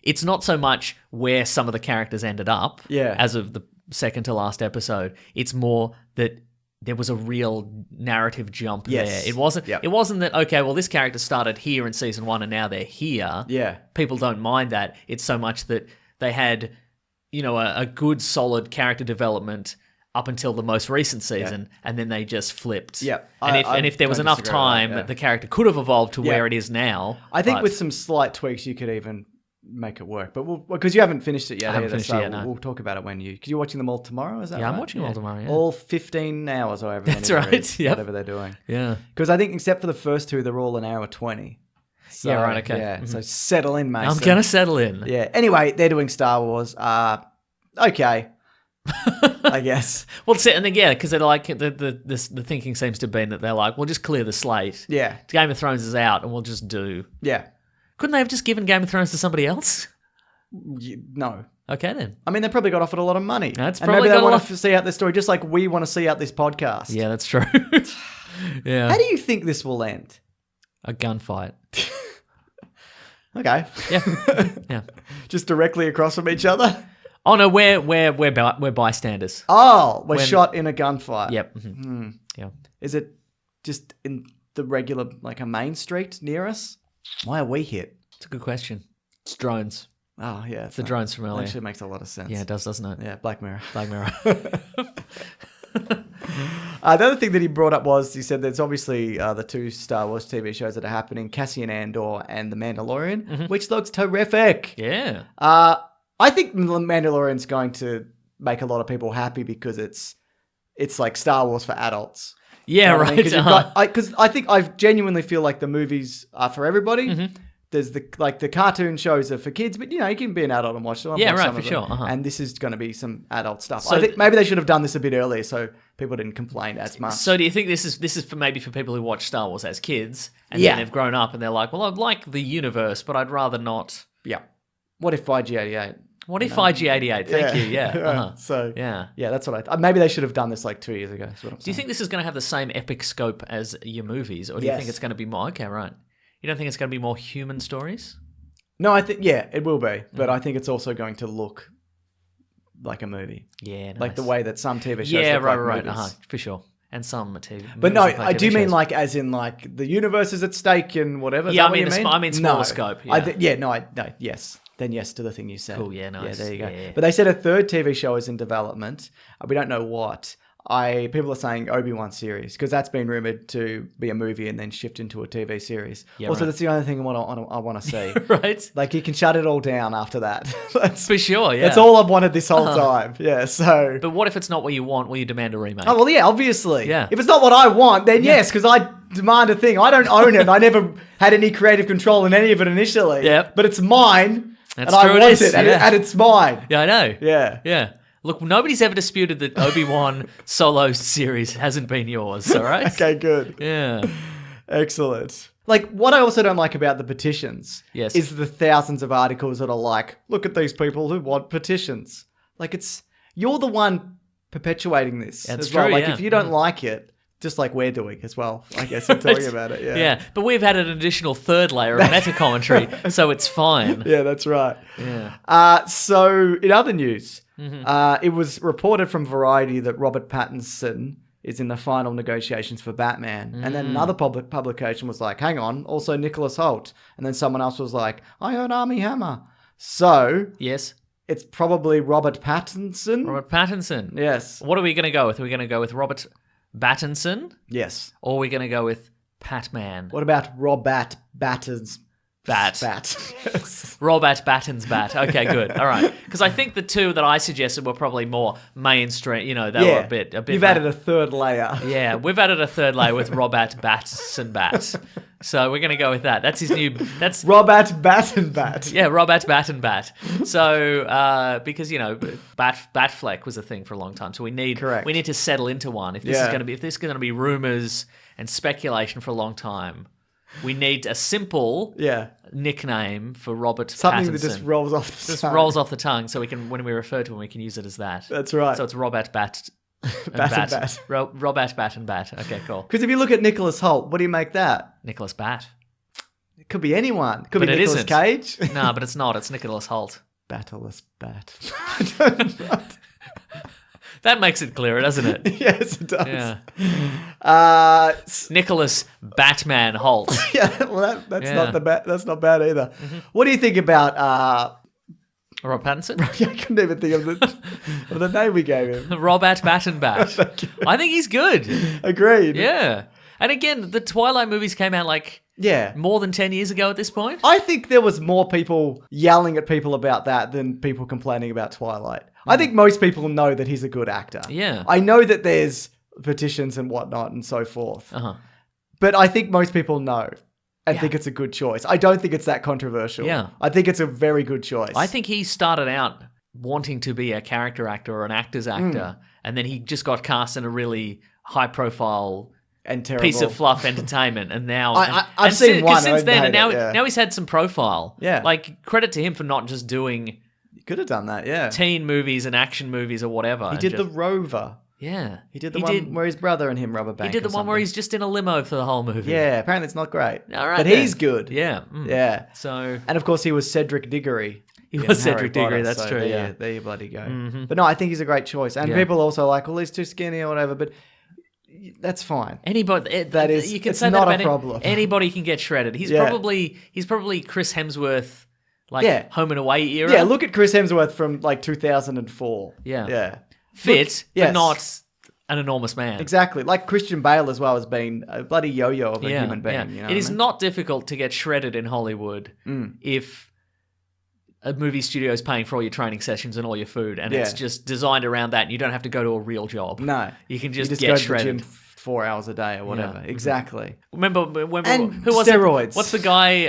it's not so much where some of the characters ended up as of the second to last episode. It's more that there was a real narrative jump there. It wasn't that, okay, well, this character started here in season 1 and now they're here. Yeah. People don't mind that. It's so much that they had, a good, solid character development up until the most recent season, and then they just flipped. Yeah. And if there was enough time, the character could have evolved to where it is now. I think with some slight tweaks, you could even make it work. But because you haven't finished it yet, I haven't finished it yet, no. We'll talk about it because you're watching them all tomorrow, is that right? I'm watching them all tomorrow, All 15 hours or however many That's right, yep. whatever they're doing. Yeah. Because I think except for the first 2, they're all an hour 20. So, yeah, right, okay. Yeah, so settle in, Mason. I'm going to settle in. Yeah. Anyway, they're doing Star Wars. Okay. I guess. Well, and then, because they're like, the thinking seems to be that they're like, we'll just clear the slate. Yeah. Game of Thrones is out and we'll just do. Yeah. Couldn't they have just given Game of Thrones to somebody else? No. Okay, then. I mean, they probably got offered a lot of money. That's and probably maybe they got want to see out this story just like we want to see out this podcast. Yeah, that's true. Yeah. How do you think this will end? A gunfight. Okay. Yeah. Yeah. Just directly across from each other? Oh, no, we're bystanders. Oh, we're shot in a gunfight. Yep. Mm-hmm. Yeah. Is it just in the regular, like a main street near us? Why are we hit? It's a good question. It's drones. Oh, yeah. It's the drones from earlier. Actually makes a lot of sense. Yeah, it does, doesn't it? Yeah, Black Mirror. Black Mirror. The other thing that he brought up was he said there's obviously the 2 Star Wars TV shows that are happening, Cassian Andor and The Mandalorian, which looks terrific. Yeah. I think The Mandalorian's going to make a lot of people happy because it's like Star Wars for adults. Yeah, right. Because I think I genuinely feel like the movies are for everybody. Mm-hmm. There's the cartoon shows are for kids, but you can be an adult and watch them. Yeah, right, for sure. And this is going to be some adult stuff. So I think maybe they should have done this a bit earlier so people didn't complain as much. So do you think this is for maybe for people who watch Star Wars as kids and then they've grown up and they're like, well, I like the universe, but I'd rather not. Yeah. What if IG-88? What if IG-88? Thank you. Yeah. Uh-huh. So yeah, that's what I. Maybe they should have done this like 2 years ago. Do you think this is going to have the same epic scope as your movies, or do you think it's going to be more? Okay, right. You don't think it's going to be more human stories? No, I think it will be, but I think it's also going to look like a movie. Yeah, nice. Like the way that some TV shows look like movies. For sure. And some TV. But no, I do mean like as in like the universe is at stake and whatever. Yeah, I mean smaller scope. Yeah. Yes. Then yes to the thing you said. Cool, yeah, nice. Yeah, there you go. Yeah. But they said a 3rd TV show is in development. We don't know what. People are saying Obi-Wan series because that's been rumored to be a movie and then shift into a TV series. Yeah, also, that's the only thing I want to see. Right. Like you can shut it all down after that. For sure, yeah. That's all I've wanted this whole time. Yeah, so... But what if it's not what you want? Will you demand a remake? Oh, well, yeah, obviously. Yeah. If it's not what I want, then yes, because I demand a thing. I don't own it. I never had any creative control in any of it initially. Yep. But it's mine. That's and true, I want it, and it's mine. Yeah, I know. Yeah. Yeah. Look, nobody's ever disputed that Obi-Wan solo series hasn't been yours, all right? Okay, good. Yeah. Excellent. Like, what I also don't like about the petitions is the thousands of articles that are like, look at these people who want petitions. Like, you're the one perpetuating this. That's as well. true, Like, yeah. if you don't like it, just like we're doing as well, I guess, we're talking about it. Yeah. Yeah, but we've had an additional 3rd layer of meta commentary, so it's fine. Yeah, that's right. Yeah. So, in other news, it was reported from Variety that Robert Pattinson is in the final negotiations for Batman. And then another publication was like, hang on, also Nicholas Hoult. And then someone else was like, I heard Armie Hammer. So... Yes. it's probably Robert Pattinson. Robert Pattinson. Yes. What are we going to go with? Are we going to go with Robert Pattinson? Yes. Or are we going to go with Patman? What about Robert Batten's Bat. Yes. Robert Batten's bat. Okay, good. All right. Because I think the two that I suggested were probably more mainstream. You know, they were a bit. You've added a third layer. Yeah, we've added a third layer with Robert Batson Bat. So we're going to go with that. That's his new. That's Robert Battenbat. Yeah, Robert Batten Bat. So because Batfleck was a thing for a long time, so we need to settle into one. If this is going to be rumors and speculation for a long time, we need a simple nickname for Robert Something Pattinson. that just rolls off the tongue. Rolls off the tongue, so we can, when we refer to him, we can use it as that. That's right. So it's Robert Bat. Bat. Robert Bat and Bat. Okay, cool. Because if you look at Nicholas Hoult, what do you make that? Nicholas Bat. It could be anyone. Could But be it Nicolas isn't. Cage. No, but it's not. It's Nicholas Hoult. Battleless Bat. I don't know. That makes it clearer, doesn't it? Yes, it does. Yeah. Nicholas Batman Holt. Yeah, well, that's not bad either. Mm-hmm. What do you think about Rob Pattinson? I couldn't even think of the name we gave him. Robert Battenbat. Thank you. I think he's good. Agreed. Yeah. And again, the Twilight movies came out more than 10 years ago at this point. I think there was more people yelling at people about that than people complaining about Twilight. I think most people know that he's a good actor. Yeah. I know that there's petitions and whatnot and so forth. Uh-huh. But I think most people know and think it's a good choice. I don't think it's that controversial. Yeah. I think it's a very good choice. I think he started out wanting to be a character actor or an actor's actor, and then he just got cast in a really high-profile and terrible piece of fluff entertainment, and now I've seen one. Since then, and now now he's had some profile. Yeah, like credit to him for not just doing. You could have done that. Yeah, teen movies and action movies or whatever. He did The Rover. Yeah, he did the one where his brother and him rob a bank. He did the one where he's just in a limo for the whole movie. Yeah, apparently it's not great. All right, but he's good. Yeah, yeah. So, and of course he was Cedric Diggory. He was Cedric Diggory. Potter, That's so true. There you bloody go. But no, I think he's a great choice. And people also like, well, he's too skinny or whatever. But that's fine. Anybody that is, you can it's say not that about a problem. Anybody can get shredded. He's probably Chris Hemsworth, Home and Away era. Yeah, look at Chris Hemsworth from 2004. Yeah, fit, but not an enormous man. Exactly, like Christian Bale as well has been a bloody yo-yo of a human being. Yeah. You know it is not difficult to get shredded in Hollywood if a movie studio is paying for all your training sessions and all your food, and it's just designed around that, and you don't have to go to a real job. No. You can just go get to shredded. the gym 4 hours a day or whatever. Yeah. Exactly. Remember and who was steroids. It? What's the guy,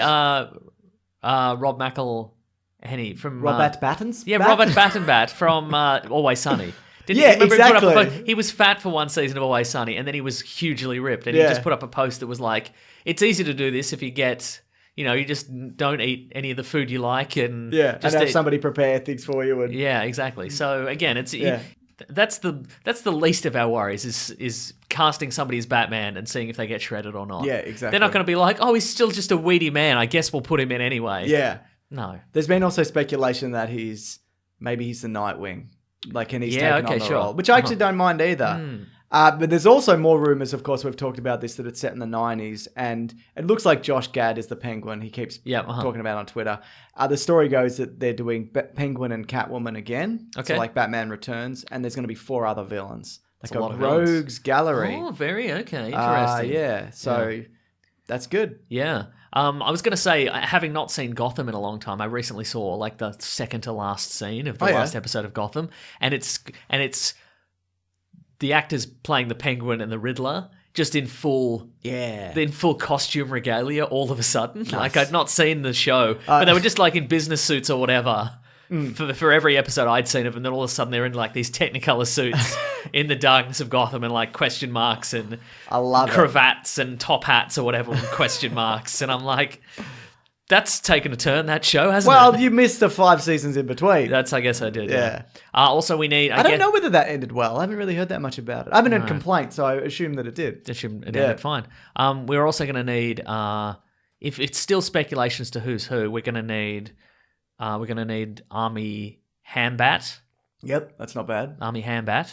Rob McElhenney from... Robert Battens? Yeah, Robert Battenbat from Always Sunny. Exactly. He was fat for one season of Always Sunny, and then he was hugely ripped, and he just put up a post that was like, it's easy to do this if you get... you just don't eat any of the food you like, and just have somebody prepare things for you. And yeah, exactly. So again, that's the least of our worries is casting somebody as Batman and seeing if they get shredded or not. Yeah, exactly. They're not going to be like, oh, he's still just a weedy man. I guess we'll put him in anyway. Yeah. No. There's been also speculation that maybe he's the Nightwing, and he's taken on the role, which I actually don't mind either. But there's also more rumors, of course, we've talked about this, that it's set in the 90s, and it looks like Josh Gad is the Penguin. He keeps talking about it on Twitter. The story goes that they're doing Penguin and Catwoman again, so Batman Returns, and there's going to be 4 other villains. Like a rogues gallery. Oh, interesting. So that's good. Yeah. I was going to say, having not seen Gotham in a long time, I recently saw the second to last scene of the last episode of Gotham, and it's the actors playing the Penguin and the Riddler just in full costume regalia all of a sudden. Nice. Like I'd not seen the show, but they were just in business suits or whatever for every episode I'd seen of them. Then all of a sudden they're in these Technicolor suits in the darkness of Gotham and question marks and I love cravats and top hats or whatever with question marks. And I'm like, that's taken a turn, that show, hasn't it? Well, you missed the 5 seasons in between. I guess I did, yeah. Also, we need... I don't know whether that ended well. I haven't really heard that much about it. I haven't heard complaints, so I assume that it did. Assume it ended fine. We're also going to need... if it's still speculation as to who's who, we're going to need Army Hambat. Yep, that's not bad. Army Hambat.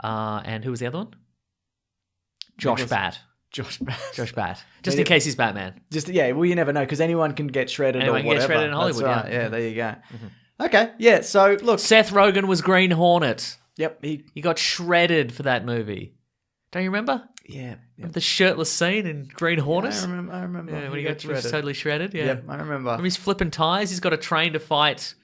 And who was the other one? Josh Bat. Just in case he's Batman. Well, you never know, because anyone can get shredded or whatever. Get shredded in Hollywood, That's right. Yeah, there you go. Okay, yeah. So look, Seth Rogen was Green Hornet. yep, He got shredded for that movie. Don't you remember? yeah. Remember the shirtless scene in Green Hornet? I remember. Yeah, when he got totally shredded. Yeah. Yep, I remember. Remember he's flipping tires. He's got a train to fight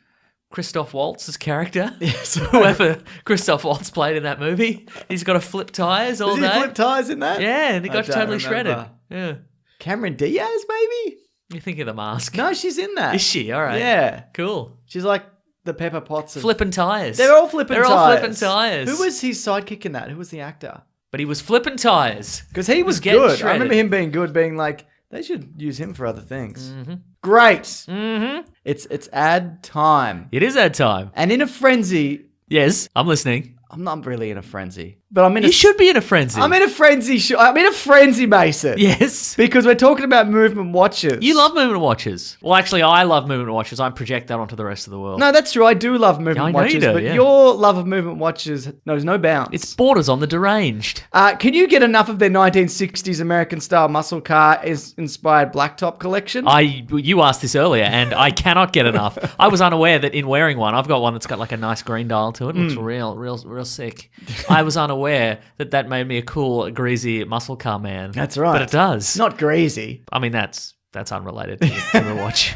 Christoph Waltz's character. Yes. Whoever Christoph Waltz played in that movie. He's got to flip tires all Did day. he flip tires in that? Yeah, and he I got don't totally remember. shredded. Yeah. Cameron Diaz, maybe? You think of The Mask. No, she's in that. Is she? All right. Yeah. Cool. She's like the Pepper Potts. Flipping tires. They're all flipping tires. They're all flipping tires. Who was his sidekick in that? Who was the actor? But he was flipping tires. Because he was getting good. I shredded. remember him being good, being like, they should use him for other things. Great. Mm-hmm. It's ad time. It is that time. And in a frenzy, Yes, I'm listening. I'm not really in a frenzy, but I'm in You should be in a frenzy. I'm in a frenzy. I'm in a frenzy, Mason. Yes. Because we're talking about movement watches. You love movement watches. Well, actually, I love movement watches. I project that onto the rest of the world. No, that's true. I do love movement I know you watches, do, but yeah. your love of movement watches knows no bounds. It's borders on the deranged. Can you get enough of their 1960s American-style muscle car inspired blacktop collection? You asked this earlier, and I cannot get enough. I was unaware that in wearing one, I've got one that's got like a nice green dial to it. It looks real sick. I was unaware that made me a cool, greasy muscle car man. That's right. But it does. Not greasy. I mean, that's unrelated to the watch.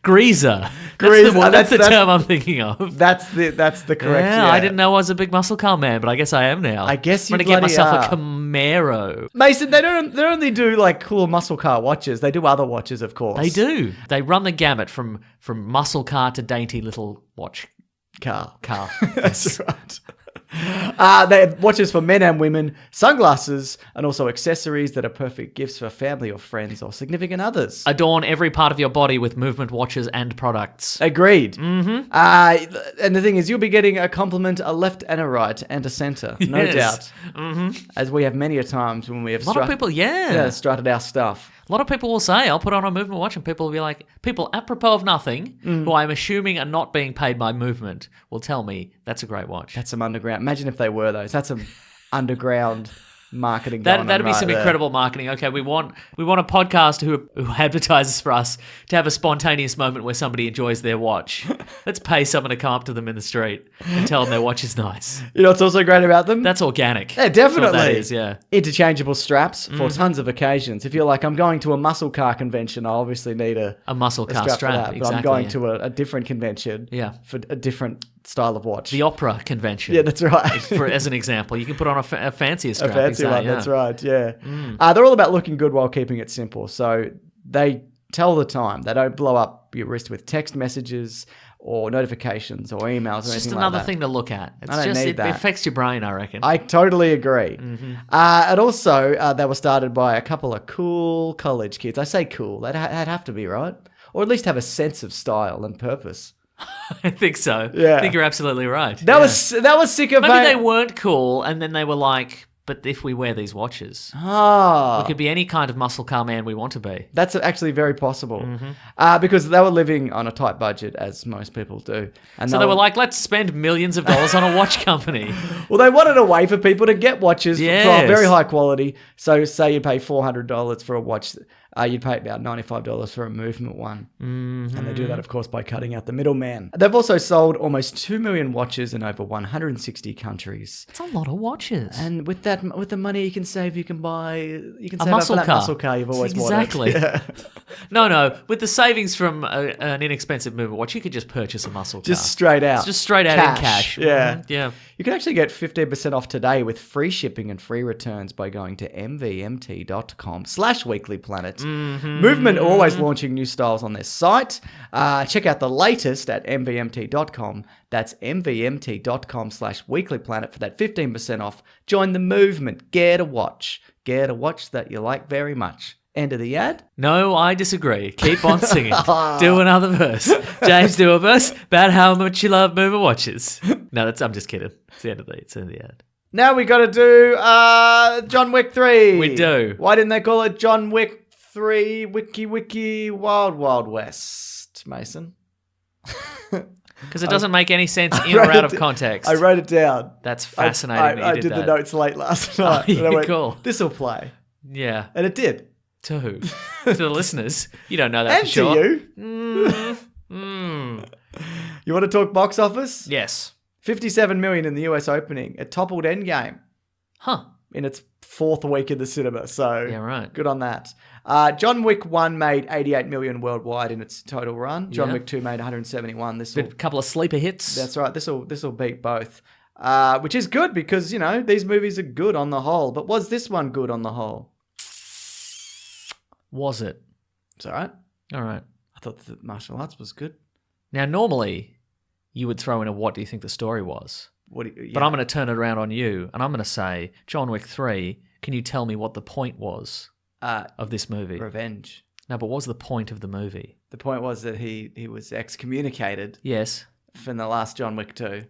Greaser. Greaser. That's the That's- term I'm thinking of. That's the correct. Yeah, I didn't know I was a big muscle car man, but I guess I am now. I guess you I'm gonna get bloody myself are. a Camaro. Mason, they don't only do like cool muscle car watches. They do other watches, of course. They do. They run the gamut from muscle car to dainty little watch car. car. That's right. They have watches for men and women, sunglasses, and also accessories that are perfect gifts for family or friends or significant others. Adorn every part of your body with movement watches and products. Agreed. Mm-hmm. And the thing is, you'll be getting a compliment, a left and a right, and a centre, no Yes. doubt. Mm-hmm. As we have many a times when we have A lot of people, strutted our stuff. A lot of people will say, I'll put on a movement watch, and people will be like, people apropos of nothing, who I'm assuming are not being paid by movement, will tell me, that's a great watch. That's some underground. Imagine if they were those. That's some underground marketing. going on That'd be right some there. incredible marketing. Okay, we want a podcast who advertises for us to have a spontaneous moment where somebody enjoys their watch. Let's pay someone to come up to them in the street and tell them their watch is nice. You know what's also great about them? That's organic. Yeah, That's what definitely. that is, yeah. Interchangeable straps for tons of occasions. If you're like, I'm going to a muscle car convention, I obviously need a muscle car for strap. that. But Exactly. I'm going yeah. to a different convention Yeah. for a different style of watch. The opera convention. Yeah, that's right. As an example, you can put on a fancier A strap. fancy one, yeah. that's right, yeah. They're all about looking good while keeping it simple. So they tell the time. They don't blow up your wrist with text messages or notifications or emails or It's anything just like another that. thing to look at. It's I don't just need it that. affects your brain, I reckon. I totally agree. Mm-hmm. And also, they were started by a couple of cool college kids. I say cool. They'd have to be, right? Or at least have a sense of style and purpose. I think so. Yeah. I think you're absolutely right. That was sick of Maybe they weren't cool, and then they were like, but if we wear these watches, we could be any kind of muscle car man we want to be. That's actually very possible. Mm-hmm. Because they were living on a tight budget, as most people do. And So they were like, let's spend millions of dollars on a watch company. well, they wanted a way for people to get watches for Yes. very high quality. So say you pay $400 for a watch, you'd pay about $95 for a movement one. Mm-hmm. And they do that, of course, by cutting out the middleman. They've also sold almost 2 million watches in over 160 countries. It's a lot of watches. And with the money you can save, you can buy A save up muscle for that car. muscle car you've always Exactly. wanted. Yeah. No. With the savings from an inexpensive movement watch, you could just purchase a muscle car. Just straight out. It's just straight out in cash. Yeah. Mhm. Yeah. You can actually get 15% off today with free shipping and free returns by going to mvmt.com/weeklyplanet. Mm-hmm. Movement are always launching new styles on their site. Check out the latest at mvmt.com. That's mvmt.com/weeklyplanet for that 15% off. Join the movement. Get a watch. Get a watch that you like very much. End of the ad. No, I disagree. Keep on singing. Do another verse. James, do a verse about how much you love movement watches. No, I'm just kidding. It's the end of the ad. Now we got to do John Wick 3. We do. Why didn't they call it John Wick 3 Wiki Wild Wild West, Mason? Because it doesn't make any sense in or out of context. I wrote it down. That's fascinating that you I did did that. the notes late last night. yeah, and I went, cool. This will play. Yeah. And it did. To who? To the listeners. You don't know that And for sure. to you. You want to talk box office? Yes. 57 million in the US opening. It toppled Endgame Huh. in its 4th week in the cinema. So Yeah, right. good on that. John Wick 1 made 88 million worldwide in its total run. John Wick 2 made 171. A couple of sleeper hits. That's right. This will beat both. Which is good because, these movies are good on the whole. But was this one good on the whole? Was it? It's all right. All right. I thought the martial arts was good. Now, normally, you would throw in a what do you think the story was? But Yeah. I'm going to turn it around on you, and I'm going to say, John Wick 3, can you tell me what the point was of this movie? Revenge. No, but what was the point of the movie? The point was that he was excommunicated Yes. from the last John Wick 2.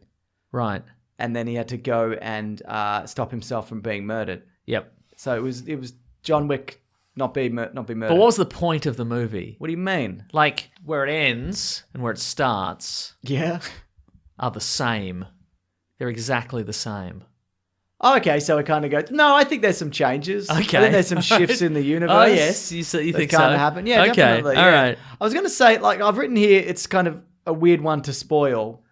Right. And then he had to go and stop himself from being murdered. Yep. So it was John Wick not be murdered. But what was the point of the movie? What do you mean? Like, where it ends and where it starts Yeah. are the same. They're exactly the same. Oh, okay, so it kind of goes. No, I think there's some changes. Okay. I think there's some shifts in the universe. Oh, yes. You think so? Kind of happen. Yeah, okay. definitely. All yeah. right. I was going to say, like, I've written here, it's kind of a weird one to spoil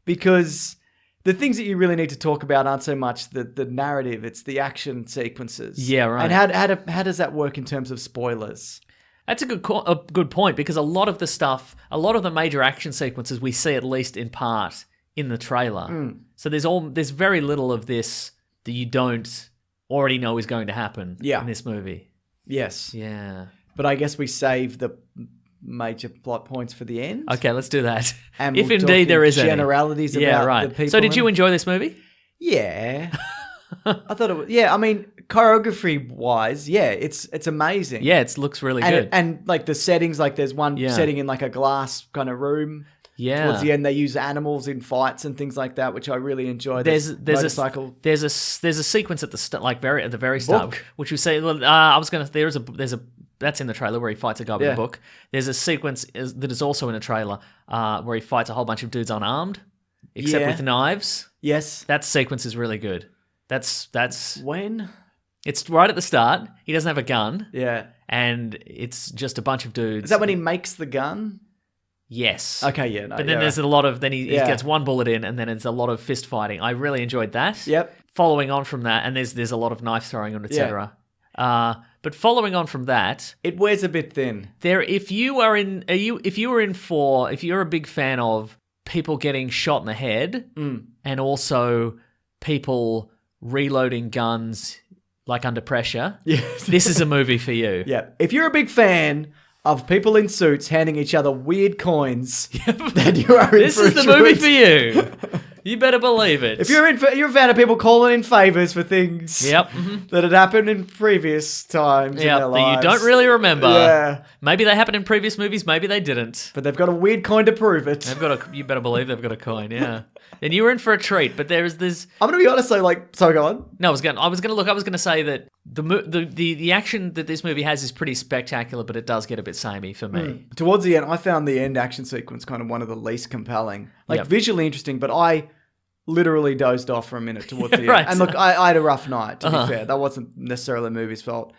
because the things that you really need to talk about aren't so much the narrative, it's the action sequences. Yeah, right. And how does that work in terms of spoilers? That's a good point because a lot of the major action sequences we see at least in part in the trailer. So there's very little of this that you don't already know is going to happen in this movie. Yes. Yeah. But I guess we save the major plot points for the end. Okay, let's do that. And if we'll talk indeed there in is any. generalities about the people. So did you enjoy this movie? Yeah. I thought it was, I mean, choreography wise, it's amazing. Yeah, it looks really good. And like the settings, like there's one setting in like a glass kind of room. Yeah. Towards the end, they use animals in fights and things like that, which I really enjoy. There's motorcycle. There's a sequence at the at the very start, which we say. I was gonna. There's a that's in the trailer where he fights a guy with a book. There's a sequence that is also in a trailer where he fights a whole bunch of dudes unarmed, except with knives. Yes. That sequence is really good. That's when? It's right at the start. He doesn't have a gun. Yeah. And it's just a bunch of dudes. Is that when he makes the gun? Yes. Okay, yeah. No, but then there's a lot of, he Yeah. gets one bullet in and then it's a lot of fist fighting. I really enjoyed that. Yep. Following on from that, and there's a lot of knife throwing and etc. But following on from that, it wears a bit thin. if you're a big fan of people getting shot in the head and also people reloading guns like under pressure, this is a movie for you. Yeah. If you're a big fan of people in suits handing each other weird coins, then you are in This for is a the treat. movie for you. You better believe it. If you're a fan of people calling in favors for things Yep. that had happened in previous times in their that lives. you don't really remember. Yeah. Maybe they happened in previous movies, maybe they didn't. But they've got a weird coin to prove it. You better believe they've got a coin, yeah. Then you were in for a treat, but there is this. I'm gonna be honest though, so go on. No, I was gonna say that the action that this movie has is pretty spectacular, but it does get a bit samey for me. Towards the end, I found the end action sequence kind of one of the least compelling. Yep. Visually interesting, but I literally dozed off for a minute towards the Right. end. And look, I had a rough night, to be fair. That wasn't necessarily the movie's fault.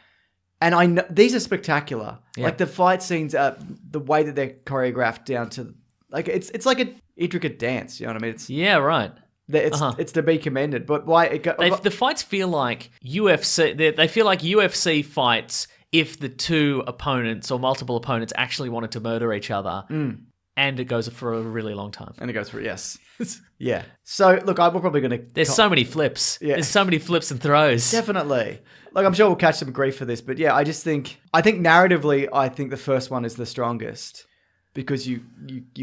And I know these are spectacular. Yeah. Like the fight scenes, the way that they're choreographed down to, like it's like an intricate dance. You know what I mean? Yeah, right. It's to be commended. But why The fights feel like UFC. They feel like UFC fights if the two opponents or multiple opponents actually wanted to murder each other, and it goes for a really long time. And it goes for yes, yeah. So look, we're probably going to. There's so many flips. Yeah. There's so many flips and throws. Definitely. Like, I'm sure we'll catch some grief for this, but yeah, I think narratively, I think the first one is the strongest because you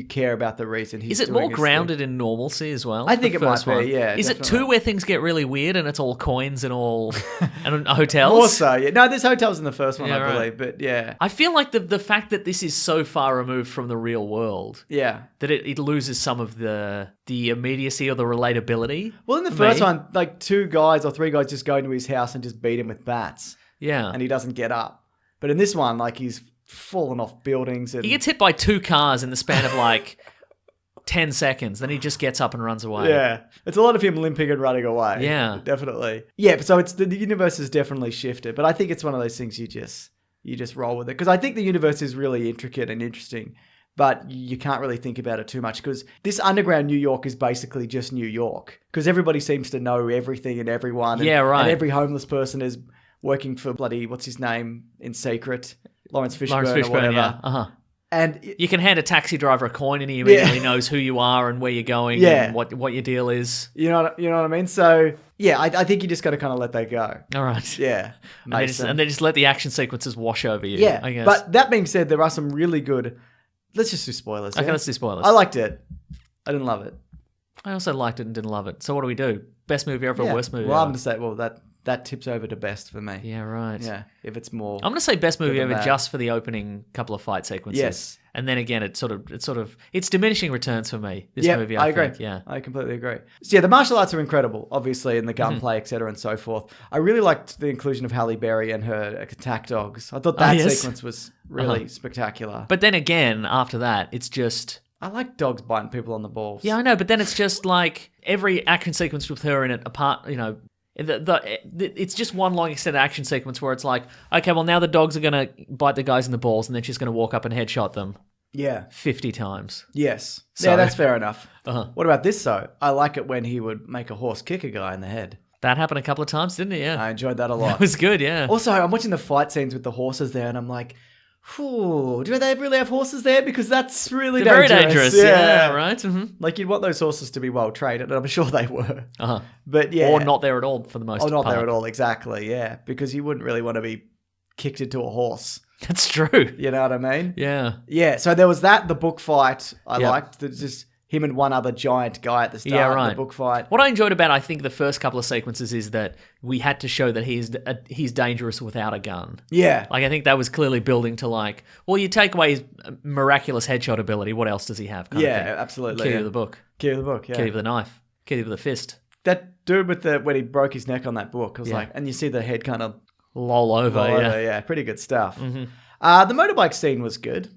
care about the reason he's Is it doing more his grounded thing. in normalcy as well? I think the it might first be, one? yeah, Is it definitely. 2 where things get really weird and it's all coins and all and hotels? More so, yeah. No, there's hotels in the first one, Yeah, I right. believe, but yeah. I feel like the fact that this is so far removed from the real world Yeah. that it loses some of the immediacy or the relatability. Well, in the for first me. one, like 2 guys or 3 guys just go into his house and just beat him with bats, Yeah. and he doesn't get up. But in this one, like, he's fallen off buildings and He gets hit by 2 cars in the span of like 10 seconds. Then he just gets up and runs away. yeah, it's a lot of him limping and running away. Yeah. Definitely. Yeah, so it's the universe has definitely shifted, but I think it's one of those things you just roll with it because I think the universe is really intricate and interesting, but you can't really think about it too much because this underground New York is basically just New York because everybody seems to know everything and everyone. Yeah, right. And every homeless person is working for bloody, what's his name in secret? Lawrence Fishburne or whatever. yeah. Uh-huh. And You can hand a taxi driver a coin and he immediately knows who you are and where you're going and what your deal is. you know what I mean? So, yeah, I think you just got to kind of let that go. All right. Yeah. And then just let the action sequences wash over you. Yeah, I guess. but that being said, there are some really good... Let's just do spoilers. Okay, yeah? let's do spoilers. I liked it. I didn't love it. I also liked it and didn't love it. So what do we do? Best movie ever, Yeah. worst movie Well, I'm ever? going to say, that tips over to best for me. Yeah, right. Yeah, if it's more... I'm going to say best movie Good ever and bad. just for the opening couple of fight sequences. Yes. And then again, it's diminishing returns for me, this Yeah, movie, I I agree. think. Yeah. I completely agree. So yeah, the martial arts are incredible, obviously, and the Mm-hmm. gunplay, etc., and so forth. I really liked the inclusion of Halle Berry and her attack dogs. I thought that yes. sequence was really spectacular. But then again, after that, it's just... I like dogs biting people on the balls. Yeah, I know, but then it's just like every action sequence with her in it, apart, you know... it's just one long extended action sequence where it's like, okay, well, now the dogs are going to bite the guys in the balls and then she's going to walk up and headshot them Yeah. 50 times. Yes. So- Yeah, that's fair enough. Uh-huh. What about this, though? I like it when he would make a horse kick a guy in the head. That happened a couple of times, didn't it? Yeah. I enjoyed that a That lot. was good, yeah. Also, I'm watching the fight scenes with the horses there, and I'm like, "Whew, do they really have horses there? Because that's really They're very dangerous." dangerous. Yeah, right? Mm-hmm. Like, you'd want those horses to be well trained, and I'm sure they were. Uh-huh. But yeah. Or not there at all for the most Or not part. there at all, exactly, yeah. Because you wouldn't really want to be kicked into a horse. That's true. You know what I mean? Yeah. Yeah, so there was that, the book fight I Yep. liked. There's just him and one other giant guy at the start Yeah, of right. the book fight. What I enjoyed about, I think, the first couple of sequences is that we had to show that he's dangerous without a gun. Yeah. Like, I think that was clearly building to, like, well, you take away his miraculous headshot ability, what else does he have? Kind of Yeah, thing. absolutely. Key yeah. to the book. Key to the book, yeah. Key to the knife. Key to the fist. That dude with when he broke his neck on that book, I was Yeah. like, and you see the head kind of Loll over, roll yeah. over, yeah, pretty good stuff. Mm-hmm. The motorbike scene was good.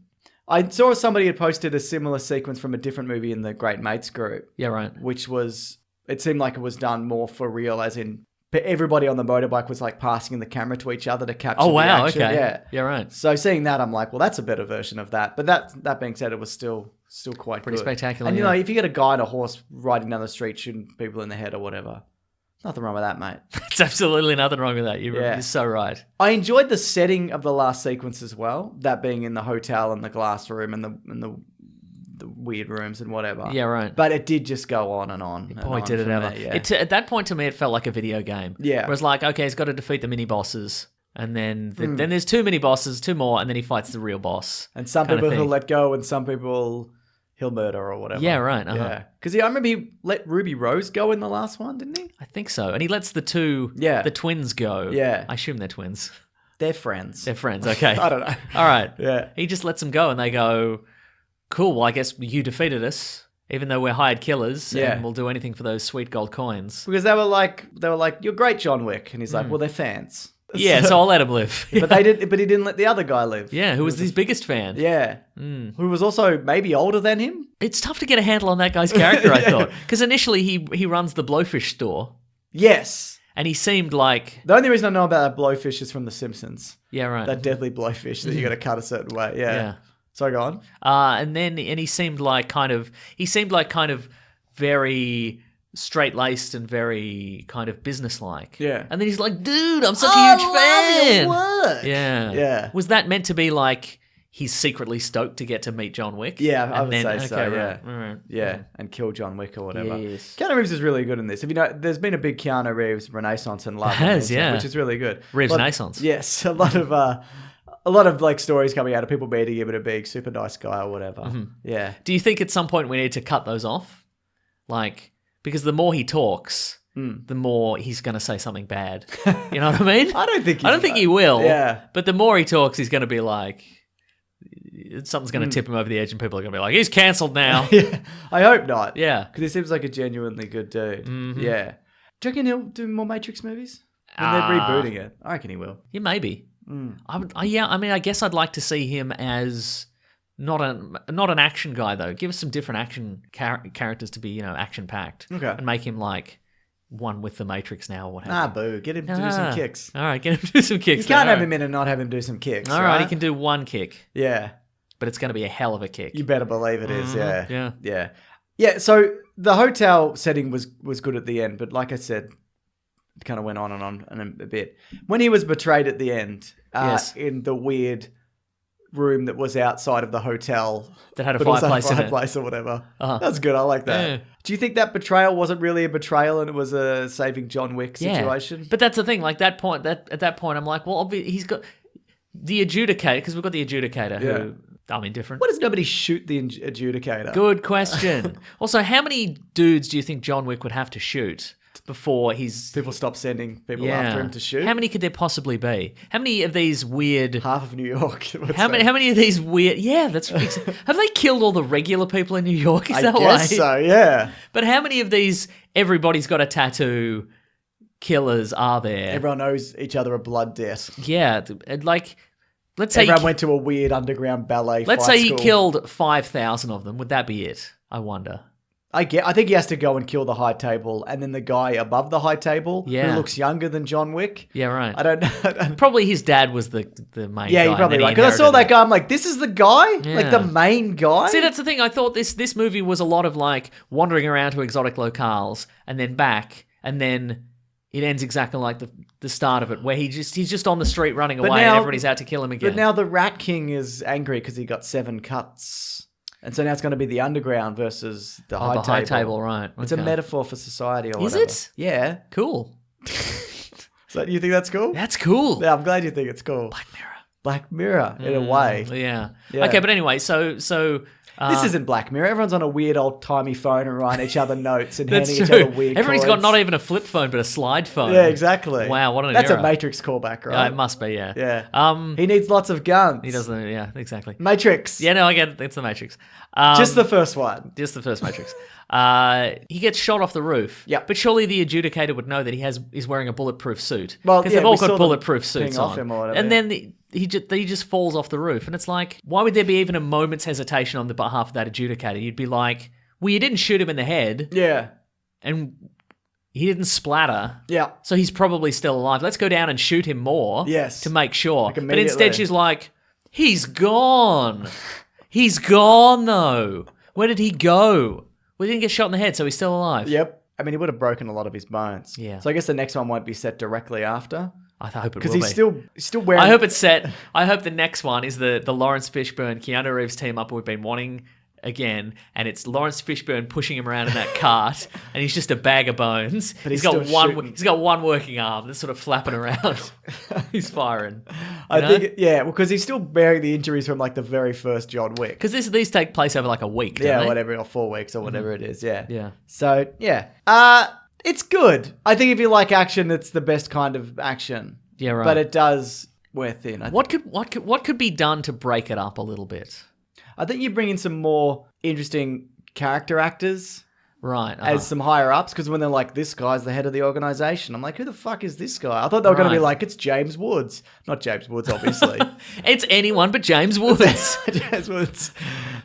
I saw somebody had posted a similar sequence from a different movie in the Great Mates group, Yeah, right. which was, it seemed like it was done more for real, as in everybody on the motorbike was like passing the camera to each other to capture Oh, the wow, action. okay. Yeah. Yeah, right. So seeing that, I'm like, well, that's a better version of that. But that being said, it was still quite Pretty good. spectacular, And you yeah. know, if you get a guy on a horse riding down the street shooting people in the head or whatever, nothing wrong with that, mate. There's absolutely nothing wrong with that. You're so right. I enjoyed the setting of the last sequence as well. That being in the hotel and the glass room and the weird rooms and whatever. Yeah, right. But it did just go on and on. Boy, and on did it for ever. me, yeah. At that point, to me, it felt like a video game. Yeah. Where it was like, okay, he's got to defeat the mini-bosses. And then then there's two mini-bosses, two more, and then he fights the real boss. And some kind of people he'll thing. let go and some people he'll murder or whatever. Yeah, right. Uh-huh. Yeah. Because I remember he let Ruby Rose go in the last one, didn't he? I think so. And he lets the twins go. Yeah. I assume they're twins. They're friends. They're friends, okay. I don't know. All right. Yeah. He just lets them go, and they go, cool, well, I guess you defeated us, even though we're hired killers, Yeah. and we'll do anything for those sweet gold coins. Because they were like, you're great, John Wick. And he's like, well, they're fans. Yeah, so I'll let him live. But he didn't let the other guy live. Yeah, who was his biggest fan? Yeah. Who was also maybe older than him. It's tough to get a handle on that guy's character, I thought. Because initially he runs the Blowfish store, Yes. and he seemed like... The only reason I know about that blowfish is from The Simpsons. Yeah, right. That deadly blowfish that you got to cut a certain way. Yeah. Yeah. So go on. And he seemed like kind of very straight-laced and very kind of businesslike. Yeah. And then he's like, dude, I'm such a huge fan. Work. Yeah. Yeah. Was that meant to be like he's secretly stoked to get to meet John Wick? Yeah, I And would say so, right, yeah. right. Yeah, and kill John Wick or whatever. Yes. Keanu Reeves is really good in this. If you know, there's been a big Keanu Reeves renaissance and love, There in has, this, yeah. which is really good. Reeves Lot- Renaissance. Yes, a lot of like stories coming out of people meeting him and a big super nice guy or whatever. Mm-hmm. Yeah, Do you think at some point we need to cut those off? Like, because the more he talks, the more he's going to say something bad. You know what I mean? I don't think he will. Yeah. But the more he talks, he's going to be like, something's going to tip him over the edge, and people are going to be like, he's cancelled now. Yeah, I hope not. Yeah. because he seems like a genuinely good dude. Mm-hmm. Yeah, do you reckon he'll do more Matrix movies? When they're rebooting it, I reckon he will. Yeah, maybe. I guess I'd like to see him as not an action guy though. Give us some different action characters to be action packed. Okay. And make him like one with the Matrix now or what have Ah, you. boo! Get him to do some kicks. All right, get him to do some kicks. You can't then. have him in and not have him do some kicks. All right, he can do one kick. Yeah. but it's going to be a hell of a kick. You better believe it is, yeah. Yeah. Yeah, so the hotel setting was good at the end, but like I said, it kind of went on and a bit. When he was betrayed at the end, Yes. in the weird room that was outside of the hotel. That had a but also fireplace in it. fireplace or whatever. Uh-huh. That's good, I like that. Yeah. Do you think that betrayal wasn't really a betrayal and it was a saving John Wick situation? But that's the thing. Like at that point, I'm like, well, he's got the adjudicator, because we've got the adjudicator who, I'm indifferent. Why does nobody shoot the adjudicator? Good question. Also, how many dudes do you think John Wick would have to shoot before he's... People stop sending people after him to shoot? How many could there possibly be? How many of these weird... Half of New York. How many of these weird... Yeah, that's... Have they killed all the regular people in New York? Is I that guess why? so, yeah. But how many of these everybody's got a tattoo killers are there? Everyone knows each other are blood deaths. Yeah, like... Let's say Everyone went to a weird underground ballet Let's fight say he school. killed 5,000 of them. Would that be it? I wonder. I think he has to go and kill the high table, and then the guy above the high table who looks younger than John Wick. Yeah, right. I don't know. Probably his dad was the main guy. Yeah, you're probably and then right. he Because I saw inherited that guy, I'm like, this is the guy? Like Yeah. the main guy? See, that's the thing. I thought this movie was a lot of like wandering around to exotic locales and then back, and then it ends exactly like the start of it, where he's just on the street running away and everybody's out to kill him again. But now the Rat King is angry because he got 7 cuts. And so now it's going to be the underground versus the high table. high table, right. It's a Okay. metaphor for society or Is whatever. it? Yeah. Cool. So you think that's cool? That's cool. Yeah, I'm glad you think it's cool. Black Mirror, in a way. Yeah. Yeah. Okay, but anyway, so This isn't Black Mirror. Everyone's on a weird old-timey phone and writing each other notes and that's handing true. each other weird Everybody's coins. got not even a flip phone, but a slide phone. Yeah, exactly. Wow, what an That's era. a Matrix callback, right? Yeah, it must be, yeah. Yeah. He needs lots of guns. He doesn't, yeah, exactly. Matrix. Yeah, no, I get it. It's the Matrix. Just the first one. Just the first Matrix. He gets shot off the roof. Yep. But surely the adjudicator would know that he's wearing a bulletproof suit. Well, because yeah, they've all we saw got them bulletproof suits ping off on. him or whatever, And then he just falls off the roof. And it's like, why would there be even a moment's hesitation on the behalf of that adjudicator? You'd be like, well, you didn't shoot him in the head, Yeah. and he didn't splatter. Yeah. So he's probably still alive. Let's go down and shoot him more. Yes. To make sure. Like but immediately. instead she's like, he's gone. He's gone though. Where did he go? Well, he didn't get shot in the head, so he's still alive. Yep. I mean, he would have broken a lot of his bones. Yeah. So I guess the next one won't be set directly after. I hope it will Because be. he's still wearing... I hope it's set. I hope the next one is the Lawrence Fishburne, Keanu Reeves team up we've been wanting again, and it's Lawrence Fishburne pushing him around in that cart, and he's just a bag of bones. But he's he's got still one. shooting. He's got one working arm that's sort of flapping around. He's firing. I think, yeah, because he's still bearing the injuries from like the very first John Wick. Because these take place over like a week. Don't Yeah, they? whatever, or 4 weeks or whatever it is. Yeah. Yeah. So, yeah. It's good. I think if you like action, it's the best kind of action. Yeah, right. But it does wear thin. What could be done to break it up a little bit? I think you bring in some more interesting character actors Right. as some higher ups, because when they're like, this guy's the head of the organization, I'm like, who the fuck is this guy? I thought they were going to be Right. like, it's James Woods. Not James Woods, obviously. It's anyone but James Woods. James Woods.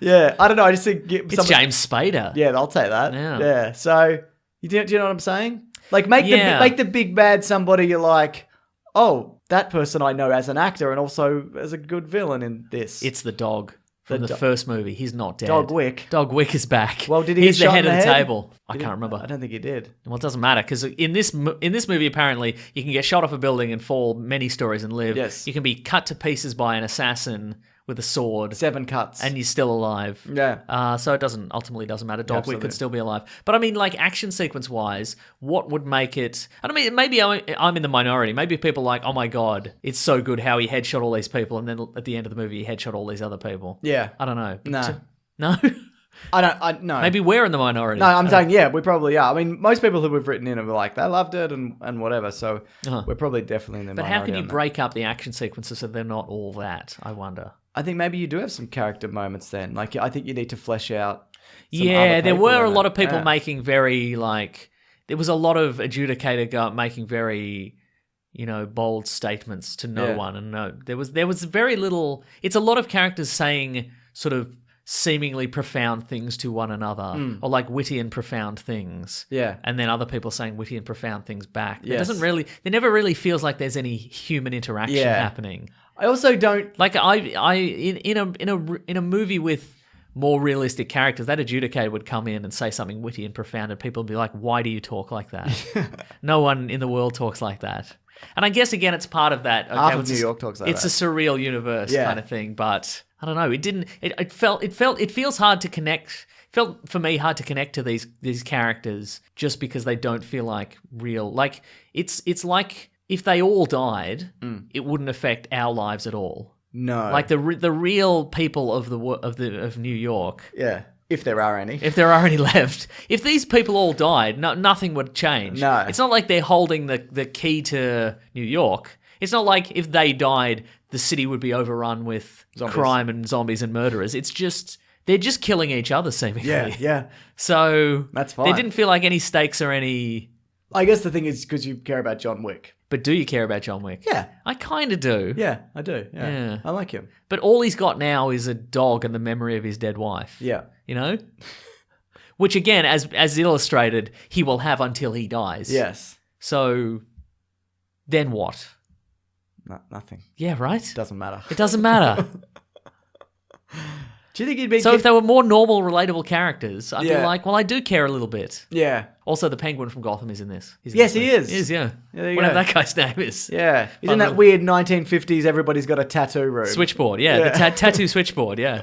Yeah, I don't know. I just think... It's James Spader. Yeah, I'll take that. Yeah. So, do you know what I'm saying? Like, make Yeah. the big bad somebody you're like, oh, that person I know as an actor and also as a good villain in this. It's the dog from the dog. first movie. He's not dead. Dog Wick. Dog Wick is back. Well, did he He's get the shot head in of the the head? table. I can't remember. I don't think he did. Well, it doesn't matter because in this movie, apparently, you can get shot off a building and fall many stories and live. Yes. You can be cut to pieces by an assassin with a sword, 7 cuts. and you're still alive. Yeah. So it ultimately doesn't matter. Dog Wick Absolutely. could still be alive. But I mean, like action sequence wise, what would make it? I mean, maybe I'm in the minority. Maybe people are like, oh my god, it's so good how he headshot all these people, and then at the end of the movie, he headshot all these other people. Yeah. I don't know. No. No. No. Maybe we're in the minority. No, I'm saying, yeah, we probably are. I mean, most people who we've written in are like, they loved it and whatever. So we're probably definitely in the But minority. how can you on that. break up the action sequences so they're not all that? I wonder. I think maybe you do have some character moments then. Like, I think you need to flesh out some Yeah, other there people were a in lot it. of people Yeah. making very like. There was a lot of adjudicator making very, bold statements to no Yeah. one, and there was very little. It's a lot of characters saying sort of seemingly profound things to one another, or like witty and profound things. Yeah. And then other people saying witty and profound things back. It Yes. doesn't really. There never really feels like there's any human interaction Yeah. happening. I also don't. Like in a movie with more realistic characters, that adjudicator would come in and say something witty and profound, and people would be like, "Why do you talk like that?" No one in the world talks like that. And I guess again, it's part of that. Okay, Half of New York talks like it's that. a surreal universe kind of thing, but I don't know. It didn't. It feels hard to connect. Felt for me hard to connect to these characters just because they don't feel like real. Like it's like if they all died, it wouldn't affect our lives at all. No. Like the real people of New York. Yeah. If there are any. If there are any left. If these people all died, nothing would change. No. It's not like they're holding the key to New York. It's not like if they died, the city would be overrun with crime and zombies and murderers. It's just they're just killing each other seemingly. Yeah. So That's fine. There didn't feel like any stakes or any. I guess the thing is because you care about John Wick. But do you care about John Wick? Yeah. I kind of do. Yeah, I do. Yeah. I like him. But all he's got now is a dog and the memory of his dead wife. Yeah. You know? Which again, as illustrated, he will have until he dies. Yes. So then what? Nothing. Yeah, right? Doesn't matter. It doesn't matter. Do you think he'd be... So if they were more normal, relatable characters, I'd be Yeah. like, well, I do care a little bit. Yeah. Also, the Penguin from Gotham is in this. He's in Yes, this he movie. is. He is, yeah. there you Whatever go. that guy's name is. Yeah. He's in Fun that little- weird 1950s, everybody's got a tattoo room. Switchboard, yeah. The tattoo switchboard, yeah.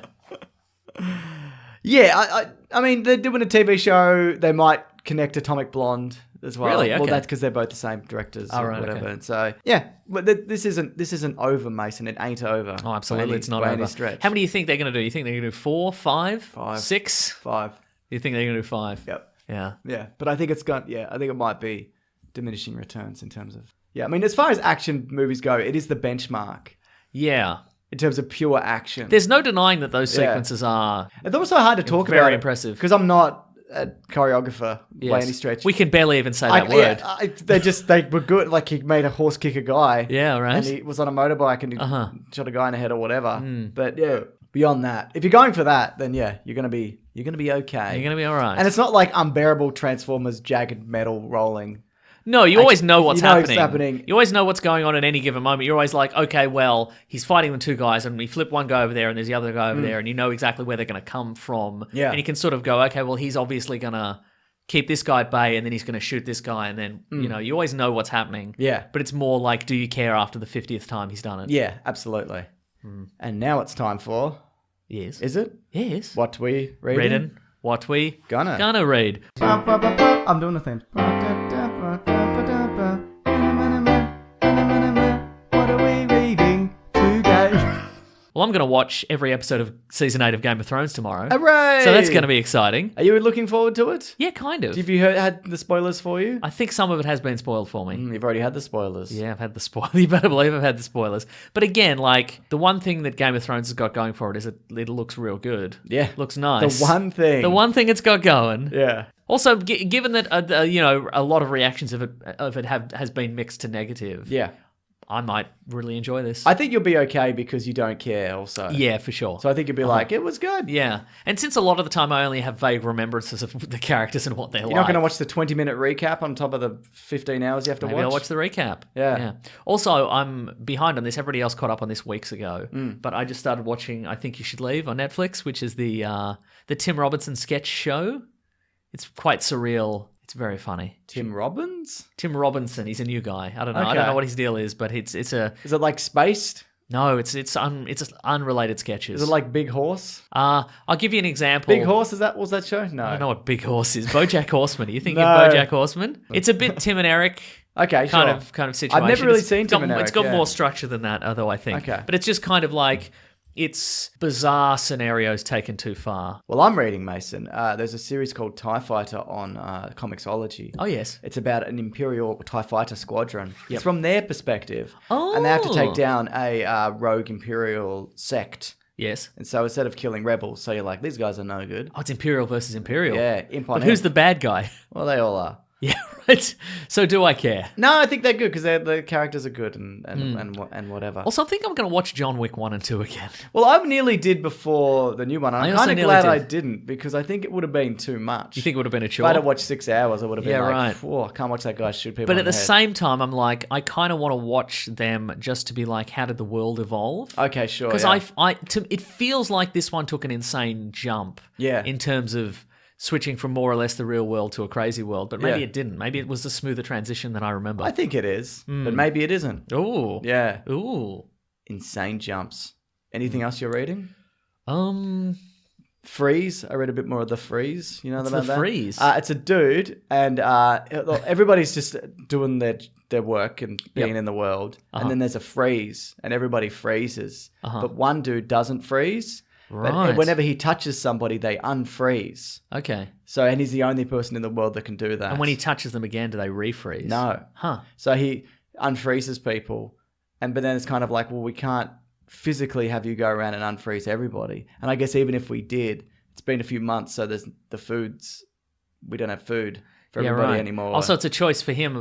Yeah, I mean, they're doing a TV show. They might connect Atomic Blonde as well. Really? Well, Okay. that's because they're both the same directors or right, whatever. okay. And so, yeah, but this isn't over, Mason. It ain't over. Oh, absolutely. It's not by over. any stretch. How many do you think they're going to do? You think they're going to do 4, 5, 5. 6? 5. You think they're going to do 5? Yep. Yeah. Yeah, but I think it's got. Yeah, I think it might be diminishing returns in terms of. Yeah, I mean, as far as action movies go, it is the benchmark Yeah. in terms of pure action. There's no denying that those Yeah. sequences are It's also hard to talk very about. impressive. Because I'm not a choreographer by yes. any stretch. We can barely even say that word. They were good. Like he made a horse kick a guy. Yeah, right. And he was on a motorbike and he Uh-huh. shot a guy in the head or whatever. But yeah, beyond that, if you're going for that, then yeah, you're gonna be okay. You're going to be all right. And it's not like unbearable Transformers jagged metal rolling. No, you always know what's you know it's happening. happening. You always know what's going on at any given moment. You're always like, okay, well, he's fighting the two guys, and we flip one guy over there, and there's the other guy over there, and you know exactly where they're going to come from. Yeah. And you can sort of go, okay, well, he's obviously going to keep this guy at bay, and then he's going to shoot this guy, and then, you know, you always know what's happening. Yeah. But it's more like, do you care after the 50th time he's done it? Yeah, absolutely. And now it's time for. Yes. Is it? Yes. What we reading? Reading what we Gonna read. I'm doing the thing. What are we reading today? Well, I'm going to watch every episode of Season 8 of Game of Thrones tomorrow. Hooray! So that's going to be exciting. Are you looking forward to it? Yeah, kind of. Have you had the spoilers for you? I think some of it has been spoiled for me. You've already had the spoilers. Yeah, I've had the spoilers. You better believe I've had the spoilers. But again, like, the one thing that Game of Thrones has got going for it is it looks real good. Yeah. Looks nice. The one thing. The one thing it's got going. Yeah. Also, given that, a lot of reactions of it has been mixed to negative. Yeah. I might really enjoy this. I think you'll be okay because you don't care also. Yeah, for sure. So I think you'll be like, it was good. Yeah. And since a lot of the time I only have vague remembrances of the characters and what they're like. You're not going to watch the 20-minute recap on top of the 15 hours you have to Maybe watch? I'll watch the recap. Yeah. Also, I'm behind on this. Everybody else caught up on this weeks ago. But I just started watching I Think You Should Leave on Netflix, which is the Tim Robinson sketch show. It's quite surreal. It's very funny. Tim Robbins? Tim Robinson, he's a new guy. I don't know. I Okay. don't know what his deal is, but it's Is it like Spaced? no, it's just unrelated sketches. Is it like Big Horse? I'll give you an example. Big Horse, was that show? No. I don't know what Big Horse is. BoJack Horseman. Are you thinking No. BoJack Horseman? It's a bit Tim and Eric Okay, kind sure. of situation. I've never really It's seen Tim got- and Eric, It's got yeah. more structure than that, although I think. Okay. But it's just kind of like it's bizarre scenarios taken too far. Well, I'm reading, Mason. There's a series called TIE Fighter on Comixology. Oh yes. It's about an Imperial TIE Fighter squadron. It's from their perspective. Oh. And they have to take down a rogue Imperial sect. Yes. And so instead of killing rebels, so you're like, these guys are no good. Oh, it's Imperial versus Imperial. Yeah, Imp on But who's Imp. the bad guy? Well, they all are. Yeah, right. So do I care? No, I think they're good because the characters are good and whatever. Also, I think I'm going to watch John Wick 1 and 2 again. Well, I nearly did before the new one. I'm I also kind of nearly glad did. I didn't because I think it would have been too much. You think it would have been a If chore? I'd have watched 6 hours, I would have been Yeah, like, right. "Whoa, I can't watch that guy shoot people But in at the head." same time, I'm like, I kind of want to watch them just to be like, how did the world evolve? Okay, sure. Because yeah. it feels like this one took an insane jump. Yeah. In terms of switching from more or less the real world to a crazy world, but maybe Yeah. it didn't. Maybe it was a smoother transition than I remember. I think it is, but maybe it isn't. Ooh. Yeah. Ooh. Insane jumps. Anything else you're reading? Um. Freeze. I read a bit more of the Freeze. You know What's about the that? Freeze? It's a dude, and everybody's just doing their work and being in the world, and then there's a freeze, and everybody freezes, but one dude doesn't freeze. Right. But whenever he touches somebody, they unfreeze. Okay. So, and he's the only person in the world that can do that. And when he touches them again, do they refreeze? No. Huh. So he unfreezes people, but then it's kind of like, well, we can't physically have you go around and unfreeze everybody. And I guess even if we did, it's been a few months, so there's we don't have food for everybody anymore. Also, it's a choice for him.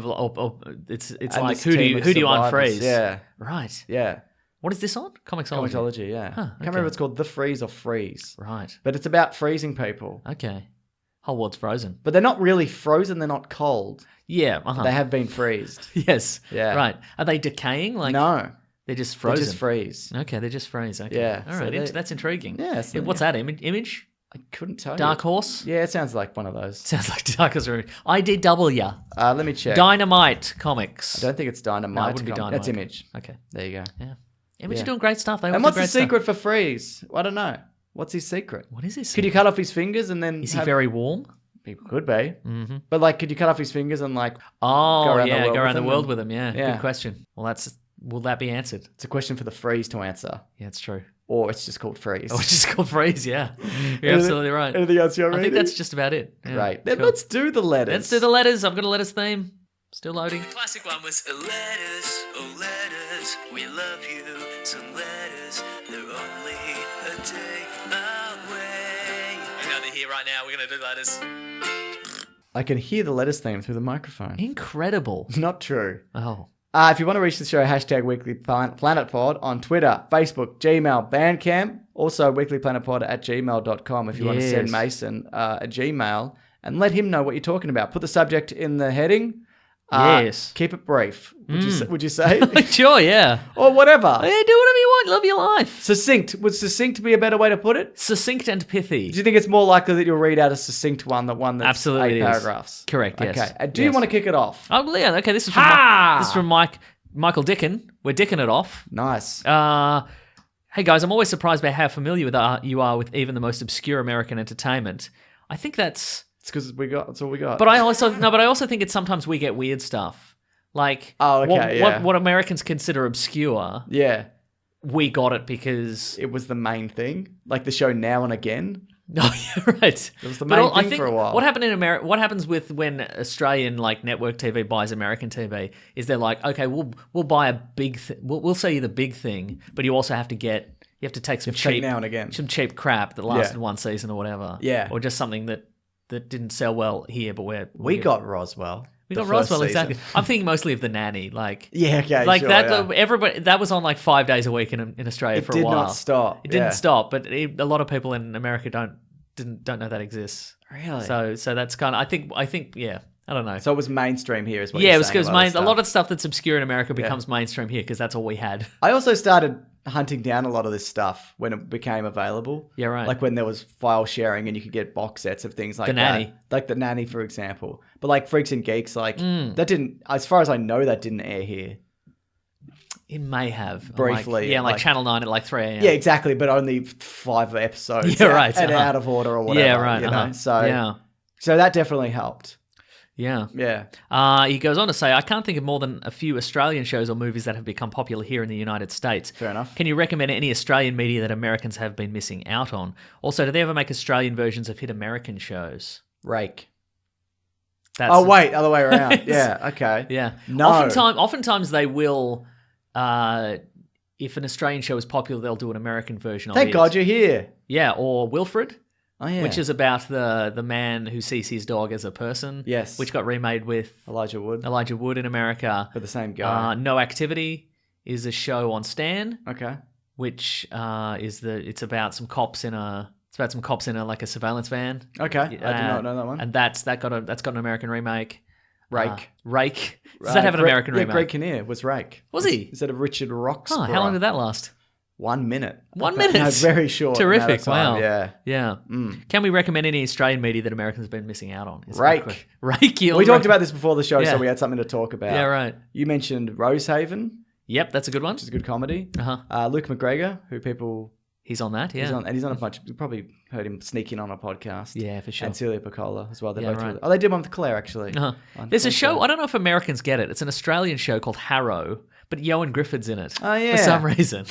It's And like this who do team of you survivors, unfreeze? Yeah, Right. yeah. What is this on? Comicsology. Comicsology, yeah. Huh, Can't remember if it's called The Freeze or Freeze. Right. But it's about freezing people. Okay. Whole world's frozen. But they're not really frozen, they're not cold. Yeah. Uh-huh. They have been freezed. Yes. Yeah. Right. Are they decaying? Like No, they're just they frozen. just freeze. Okay, they just freeze. Okay. Yeah, All so right. they- That's intriguing. Yeah, so- What's that? Image? I couldn't tell Dark you. Horse? Yeah, it sounds like one of those. Sounds like Dark Horse. IDW. Let me check. Dynamite Comics. I don't think it's Dynamite. No, it wouldn't be Dynamite. That's Image. Okay. There you go. Yeah. Image Yeah. are doing great stuff. They And always what's do the great stuff. secret for Freeze? I don't know. What's his secret? What is this? Could you cut off his fingers and then Is he very warm? He could be. Mm-hmm. But like, could you cut off his fingers and like... Oh, Go around the yeah, world go with around the him world and- with him. Yeah. Yeah. Good question. Well, will that be answered? It's a question for the Freeze to answer. Yeah, it's true. Or it's just called Freeze. Oh, it's just called Freeze, yeah. You're absolutely right. Anything else you're I think reading? that's just about it. Yeah, Right. Then cool. let's do the letters. Let's do the letters. I've got a letters theme. Still loading. Classic one was letters, oh letters, we love you. Some letters, they're only a day away. I know they're here right now. We're gonna do letters. I can hear the letters theme through the microphone. Incredible. Not true. Oh. If you want to reach the show, hashtag Weekly Planet Pod on Twitter, Facebook, Gmail, Bandcamp. Also, weeklyplanetpod@gmail.com if you want to send Yes. Mason a Gmail and let him know what you're talking about. Put the subject in the heading. Yes. Keep it brief. Would you say? Sure, yeah. Or whatever. Yeah, do whatever you want. Live your life. Succinct. Would succinct be a better way to put it? Succinct and pithy. Do you think it's more likely that you'll read out a succinct one than one that's Absolutely 8 it is. paragraphs? Correct, yes. Okay. And do you Yes. want to kick it off? Oh, well, yeah. Okay, this is from, Michael Dickin. We're dicking it off. Nice. Hey, guys, I'm always surprised by how familiar you are with even the most obscure American entertainment. I think that's... It's because that's all we got. But I also think it's sometimes we get weird stuff. Like, Oh, okay, yeah. what Americans consider obscure, yeah. we got it because... It was the main thing. Like the show Now and Again. No, yeah, right. It was the But main I thing think for a while. what happened in America? What happens with when Australian like network TV buys American TV? Is they're like, okay, we'll buy a big, we'll sell you the big thing, but you also have to take some Take cheap Now and Again. some cheap crap that lasted one season or whatever. Yeah. or just something that didn't sell well here, but We got Roswell. we the got first Roswell season. exactly. I'm thinking mostly of The Nanny, like. Yeah, okay, Like sure, that, yeah. everybody that was on like 5 days a week in Australia It for did a while. not stop, It didn't yeah. stop, but a lot of people in America don't know that exists. Really? So that's kind of I think yeah. I don't know. So it was mainstream here, is what yeah, you're it was saying. because a a lot of stuff that's obscure in America becomes mainstream here because that's all we had. I also started hunting down a lot of this stuff when it became available. Yeah, right. Like when there was file sharing and you could get box sets of things like The that. Nanny. Like The Nanny, for example. But like Freaks and Geeks, like Mm. that didn't, as far as I know, that didn't air here. It may have Briefly, like like- Channel 9 at like 3 a.m. Yeah, exactly, but only 5 episodes. Yeah, right, And uh-huh. out of order or whatever. Yeah, right. You know? uh-huh. So that definitely helped. Yeah. Yeah. He goes on to say, I can't think of more than a few Australian shows or movies that have become popular here in the United States. Fair enough. Can you recommend any Australian media that Americans have been missing out on? Also, do they ever make Australian versions of hit American shows? Rake. That's Oh, wait, other way around. Yeah, okay. Yeah. No. Oftentimes they will, if an Australian show is popular, they'll do an American version of it. Thank God you're here. Yeah, or Wilfred. Oh, yeah. which is about the man who sees his dog as a person. Yes. Which got remade with Elijah Wood. In America. For the same guy. No Activity is a show on Stan, Okay. which it's about some cops in a like a surveillance van. Okay. I did not know that one. And that's got an American remake. Rake. Rake. Does that have an American remake? Yeah, Greg Kinnear was Rake. Was he? Instead of Richard Roxburgh. How long did that last? 1 minute. 1 minute? No, very short. Terrific. amount of time, Wow. Yeah. Yeah. Can we recommend any Australian media that Americans have been missing out on? Rake. Rake. We talked about this before the show, Yeah. so we had something to talk about. Yeah, right. You mentioned Rosehaven, Yep, that's a good one. which is a good comedy. Uh-huh. Luke McGregor, who people... He's on that, yeah. He's on a bunch... You probably heard him sneaking on a podcast. Yeah, for sure. And Celia Piccola as well. They're Yeah, both right. really... Oh, they did one with Claire, actually. Uh-huh. There's a show, I don't know if Americans get it. It's an Australian show called Harrow, but Yoan Griffith's in it. Oh, yeah. For some reason.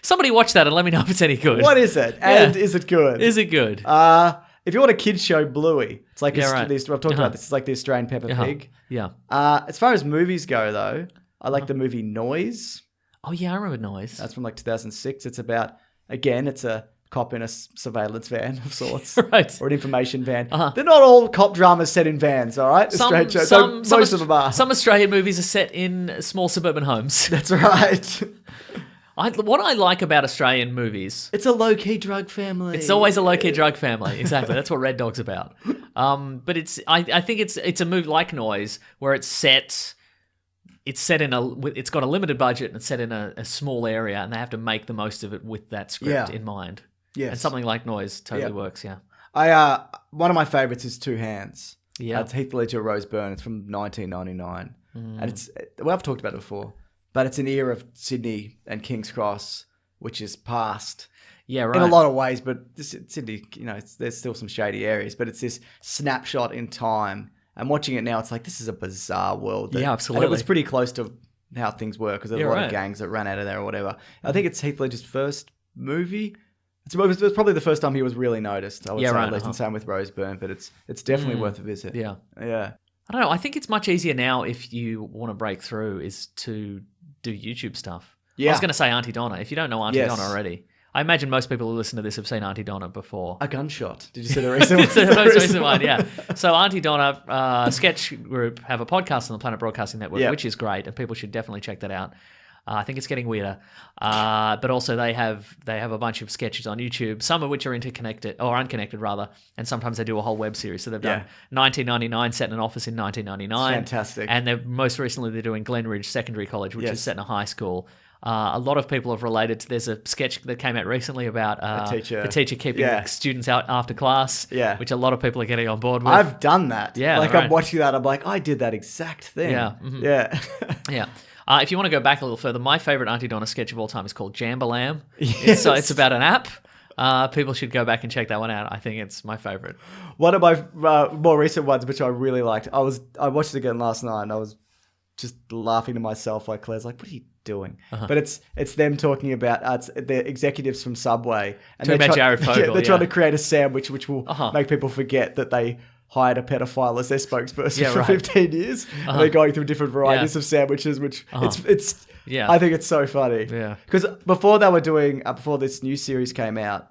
Somebody watch that and let me know if it's any good. What is it? And is it good? Is it good? If you want a kids show, Bluey. It's like Yeah, right. I've talked about this. It's like the Australian Peppa Pig. Yeah. As far as movies go, though, I like the movie Noise. Oh, yeah, I remember Noise. That's from like 2006. It's about, again, it's a cop in a surveillance van of sorts. Right. Or an information van. They're not all cop dramas set in vans, all right? Strange shows. Most of them are. Some Australian movies are set in small suburban homes. That's right. What I like about Australian movies... It's a low-key drug family. It's always a low-key drug family. Exactly. That's what Red Dog's about. But I think it's a movie like Noise where it's set in it's got a limited budget and it's set in a small area and they have to make the most of it with that script in mind. Yes. And something like Noise totally works, yeah. One of my favorites is Two Hands. Yeah. It's Heath Ledger, Rose Byrne. It's from 1999. And I've talked about it before, but it's an era of Sydney and King's Cross, which is past. Yeah, right. In a lot of ways, but Sydney, there's still some shady areas, but it's this snapshot in time. And watching it now, it's like, this is a bizarre world. Yeah, absolutely. And it was pretty close to how things were because there's a lot right. of gangs that ran out of there or whatever. I think it's Heath Ledger's first movie. It was probably the first time he was really noticed, I would say, right. at least, and same with Rose Byrne, but it's definitely worth a visit. Yeah. Yeah. I don't know. I think it's much easier now if you want to break through is to do YouTube stuff. Yeah. I was going to say Auntie Donna. If you don't know Auntie Yes. Donna already, I imagine most people who listen to this have seen Auntie Donna before. A Gunshot. Did you see the recent one? It's the most recent one, yeah. So Auntie Donna sketch group have a podcast on the Planet Broadcasting Network, which is great, and people should definitely check that out. I think it's getting weirder, but also they have a bunch of sketches on YouTube, some of which are interconnected or unconnected rather, and sometimes they do a whole web series. So they've done 1999 set in an office in 1999, Fantastic. and most recently they're doing Glenridge Secondary College, which is set in a high school. A lot of people have related to. There's a sketch that came out recently about the teacher keeping students out after class, which a lot of people are getting on board with. I've done that. Yeah, like right. I'm watching that. I'm like, I did that exact thing. Yeah. Mhm. Yeah. Yeah. If you want to go back a little further, my favorite Auntie Donna sketch of all time is called Jambalam. Yes. It's about an app. People should go back and check that one out. I think it's my favorite. One of my more recent ones, which I really liked, I watched it again last night and I was just laughing to myself. Like Claire's like, what are you doing? But it's them talking about the executives from Subway. And Talking about Jared Fogle, they're trying to create a sandwich which will make people forget that they hired a pedophile as their spokesperson for 15 years. And they're going through different varieties of sandwiches, which it's I think it's so funny. Yeah. Because before they were doing, before this new series came out,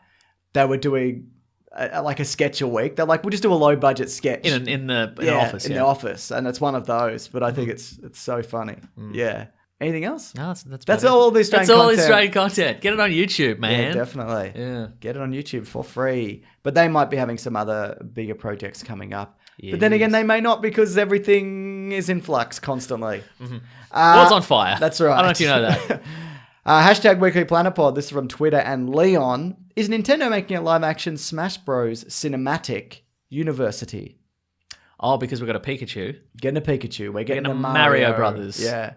they were doing like a sketch a week. They're like, we'll just do a low budget sketch. In the office. In the office. And it's one of those. But I think it's so funny. Yeah. Anything else? No, that's all the Australian content. all the Australian content. Get it on YouTube, man. Yeah, definitely. Yeah. Get it on YouTube for free. But they might be having some other bigger projects coming up. But then again, they may not because everything is in flux constantly. World's on fire. That's right. I don't know if you know that. Hashtag Weekly Planet Pod. This is from Twitter and Leon. Is Nintendo making a live-action Smash Bros. Cinematic University? Oh, because we've got a Pikachu. Getting a Pikachu. We're getting a a Mario Brothers. Yeah.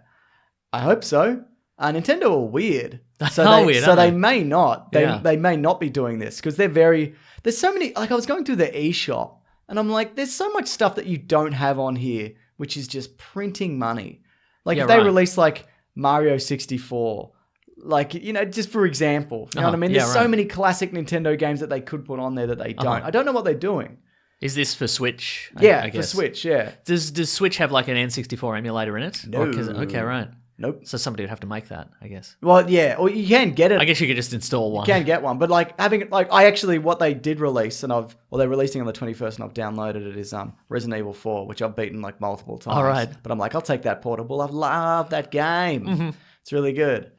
I hope so. Nintendo are weird. Weird, so aren't they they? may not. Yeah. They may not be doing this because there's so many, like I was going through the eShop and I'm like, there's so much stuff that you don't have on here, which is just printing money. Like if they release like Mario 64, like, just for example, you know what I mean? There's so many classic Nintendo games that they could put on there that they don't. I don't know what they're doing. Is this for Switch? Yeah, I for guess. Switch, yeah. Does Switch have like an N64 emulator in it? No. Okay, right. Nope. So somebody would have to make that, I guess. Well, yeah, or you can get it. I guess you could just install one. You can get one, but like having like what they did release, and they're releasing on the 21st, and I've downloaded it, is Resident Evil 4, which I've beaten like multiple times. All right. But I'm like, I'll take that portable. I've loved that game. Mm-hmm. It's really good.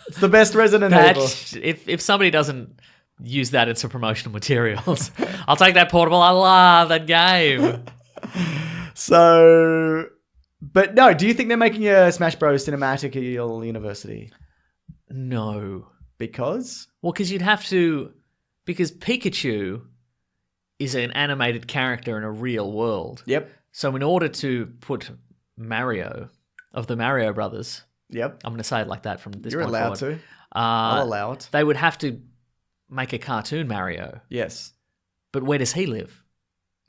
It's the best Resident Evil. If somebody doesn't use that in some promotional materials, I'll take that portable. I love that game. So, but no, do you think they're making a Smash Bros. Cinematic University? No. Because? Well, because you'd have to... Because Pikachu is an animated character in a real world. Yep. So in order to put Mario, of the Mario Brothers... Yep. I'm going to say it like that from this You're point allowed forward. to. I'll allow it. They would have to make a cartoon Mario. Yes. But where does he live?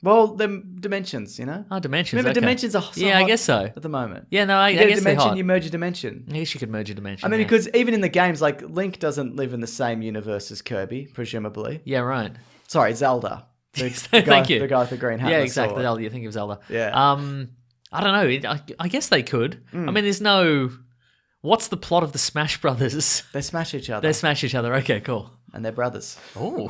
Well, the Dimensions, you know? Oh, Dimensions. Remember, okay. Dimensions are so yeah, I hot guess so. at the moment. Yeah, no, I You get a guess they're dimension, hot. you merge a dimension. I guess you could merge a dimension. I mean, yeah. because even in the games, like Link doesn't live in the same universe as Kirby, presumably. Yeah, right. Sorry, Zelda. The Thank you. The guy with the green hat. Yeah, and the exactly. sword. Zelda. You think of Zelda. Yeah. I don't know. I guess they could. I mean, there's no... What's the plot of the Smash Brothers? They smash each other. They smash each other. Okay, cool. And they're brothers. Oh.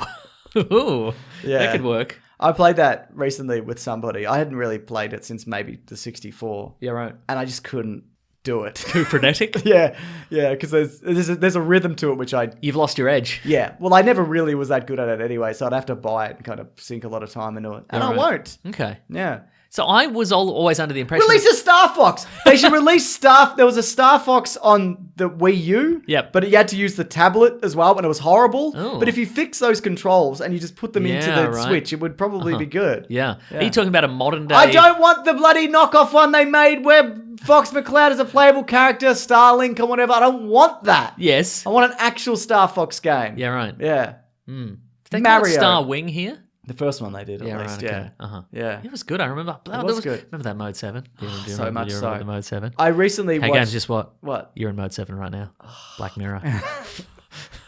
Ooh. Yeah. That could work. I played that recently with somebody. I hadn't really played it since maybe the 64. Yeah, right. And I just couldn't do it. Too frenetic? yeah, because there's a rhythm to it, which You've lost your edge. Yeah, well, I never really was that good at it anyway, so I'd have to buy it and kind of sink a lot of time into it. And I right. won't. Okay. Yeah. So I was always under the impression... Release a Star Fox! They should release There was a Star Fox on the Wii U. Yep. But you had to use the tablet as well, and it was horrible. Oh. But if you fix those controls and you just put them into Yeah, the right. Switch, it would probably be good. Yeah. Yeah. Are you talking about a modern day... I don't want the bloody knockoff one they made where Fox McCloud is a playable character, Starlink or whatever. I don't want that. Yes. I want an actual Star Fox game. Yeah, right. Yeah. Did they call it Mario. Star Wing here? The first one they did, at Yeah, least. right. Yeah. Okay. Uh-huh. Yeah. It was good. I remember. It was good. Remember that Mode 7? Do you So remember, much do you remember so. the Mode 7? I recently Hey, watched... games, just what? What? You're in Mode 7 right now. Black Mirror.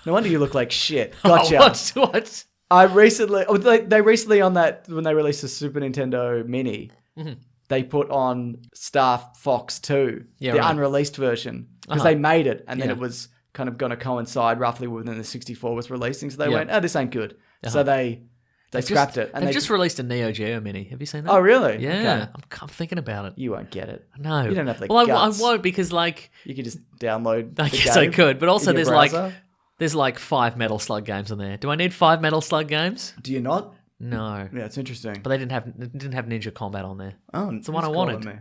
No wonder you look like shit. Gotcha. Oh, what? I recently... They recently on that... When they released the Super Nintendo Mini, they put on Star Fox 2, Yeah, the right. unreleased version, because Uh-huh. they made it, and then Yeah. it was kind of going to coincide roughly when the 64 was releasing, so they Yeah. went, oh, this ain't good. So they scrapped it. And They've they just released a Neo Geo Mini. Have you seen that? Oh, really? Yeah. Okay. I'm thinking about it. You won't get it. No. You don't have the Well, guts. I won't because, like, You could just download I the guess I game could. But also, in your browser. there's like 5 Metal Slug games on there. Do I need 5 Metal Slug games? Do you not? No. Yeah, it's interesting. But they didn't have Ninja Combat on there. Oh, it's the one I wanted.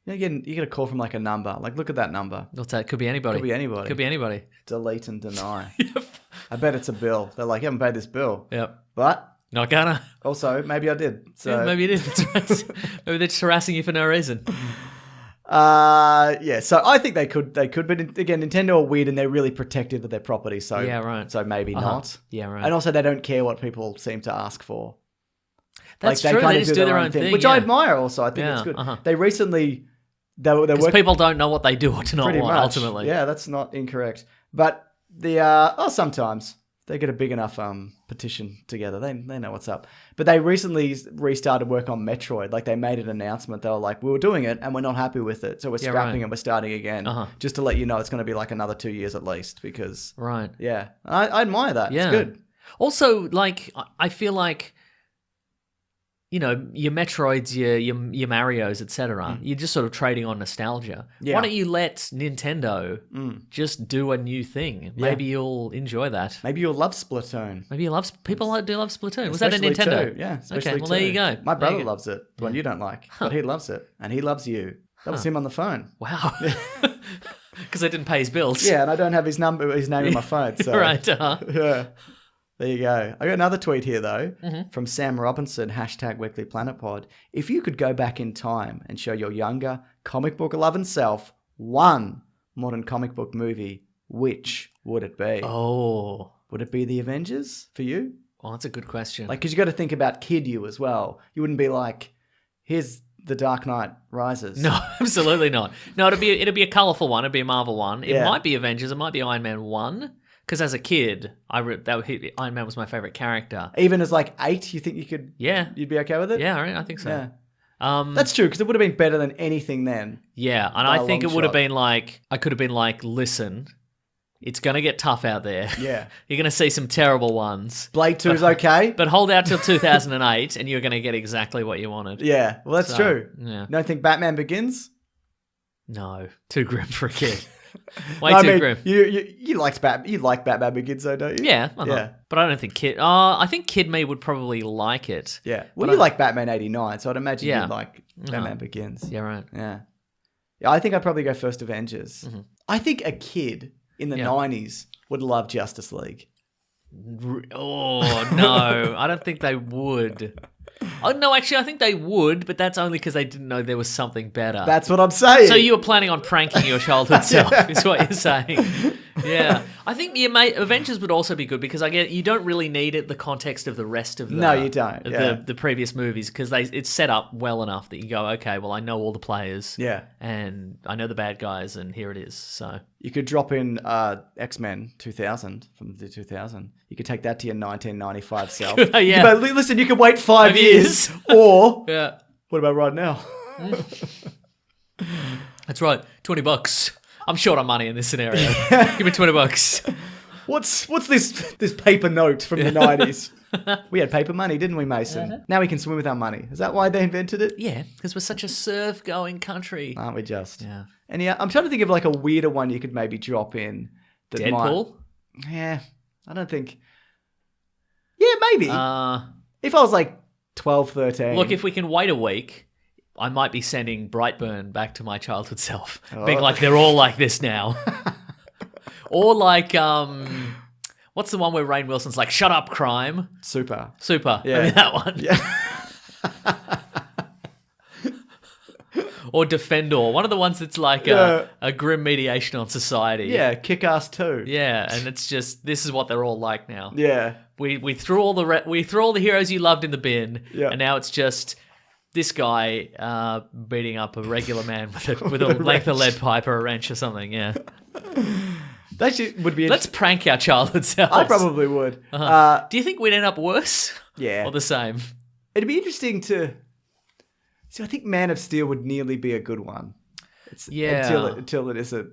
You get a call from like a number. Like, look at that number. What's that? Could be anybody. Could be anybody. Could be anybody. Delete and deny. I bet it's a bill. They're like, you haven't paid this bill. Yep. But Not gonna. also, maybe I did. So Yeah, maybe it is. That's right. Maybe they're just harassing you for no reason. yeah. So I think they could. But again, Nintendo are weird and they're really protective of their property. So Yeah, right. So maybe not. Yeah, right. And also, they don't care what people seem to ask for. That's like, true. kinda They just do their own thing, which yeah. I admire. Also, I think Yeah, it's good. uh-huh. They recently they were Because people don't know what they do or do not pretty want, much. ultimately. Yeah, that's not incorrect. But sometimes they get a big enough petition together. They know what's up. But they recently restarted work on Metroid. Like, they made an announcement. They were like, we were doing it and we're not happy with it, so we're scrapping right. and we're starting again. Uh-huh. Just to let you know, it's going to be like another 2 years at least. Because Right. yeah, I admire that. Yeah. It's good. Also, like, I feel like, you know, your Metroids, your Marios, etc. You're just sort of trading on nostalgia. Yeah. Why don't you let Nintendo just do a new thing? Maybe you'll enjoy that. Maybe you'll love Splatoon. Maybe you love people do love Splatoon. Was that a Especially Nintendo? two. Yeah. Especially Okay. Well, there two. you go. My There brother you go. loves it. The one you don't like, but he loves it, and he loves you. That was him on the phone. Wow. Because I didn't pay his bills. Yeah, and I don't have his name in my phone. So Right. Uh-huh. yeah. There you go. I got another tweet here, though, Mm-hmm. from Sam Robinson, #WeeklyPlanetPod. If you could go back in time and show your younger comic book loving self one modern comic book movie, which would it be? Oh. Would it be The Avengers for you? Well, that's a good question. Like, because you got to think about kid you as well. You wouldn't be like, here's The Dark Knight Rises. No, absolutely not. No, it'd be a colourful one. It'd be a Marvel one. It Yeah. might be Avengers. It might be Iron Man 1. Because as a kid, Iron Man was my favourite character. Even as like 8, you think you could? Yeah. You'd be okay with it? Yeah, right, I think so. Yeah. That's true, because it would have been better than anything then. Yeah, and By I a think it long would have shot. been like, I could have been like, listen, it's going to get tough out there. Yeah. You're going to see some terrible ones. Blade 2 is okay. But hold out till 2008 and you're going to get exactly what you wanted. Yeah, well, that's So, true. yeah. You don't think Batman Begins? No, too grim for a kid. Way No, I too mean, grim. You like Batman Begins, though, don't you? Yeah, Yeah. But I don't think Kid... I think Kid Me would probably like it. Yeah. Well, But you like Batman 89, so I'd imagine Yeah. you'd like Batman Begins. Yeah, right. Yeah. Yeah, I think I'd probably go first Avengers. I think a kid in the Yeah. 90s would love Justice League. Oh, no. I don't think they would. Oh, no, actually, I think they would, but that's only because they didn't know there was something better. That's what I'm saying. So you were planning on pranking your childhood self, is what you're saying. Yeah. I think Avengers would also be good because you don't really need it the context of the rest of the No, you don't, yeah. the previous movies because it's set up well enough that you go, okay, well, I know all the players. Yeah. And I know the bad guys and here it is. So You could drop in X-Men 2000 from the 2000. You could take that to your 1995 self. Yeah. But listen, you can wait 5 years. years. Or, yeah. what about right now? That's right. $20. I'm short on money in this scenario. Give me $20. What's this paper note from the 90s? We had paper money, didn't we, Mason? Now we can swim with our money. Is that why they invented it? Yeah, because we're such a surf-going country. Aren't we just? Yeah. And yeah, I'm trying to think of like a weirder one you could maybe drop in. That Deadpool? Yeah, I don't think... Yeah, maybe. If I was like 12, 13. Look, if we can wait a week, I might be sending Brightburn back to my childhood self. Being like, they're all like this now. Or like, what's the one where Rainn Wilson's like, shut up, crime? Super. Yeah. I mean, that one. Yeah. Or Defendor. One of the ones that's like a grim mediation on society. Yeah, Kick-Ass 2. Yeah, and it's just, this is what they're all like now. Yeah. We threw all the heroes you loved in the bin, Yeah. and now it's just this guy beating up a regular man with a length of lead pipe or a wrench or something. Yeah, That would be let's prank our childhood selves. I probably would. Do you think we'd end up worse? Yeah. Or the same? It'd be interesting to... See, I think Man of Steel would nearly be a good one. Until it is I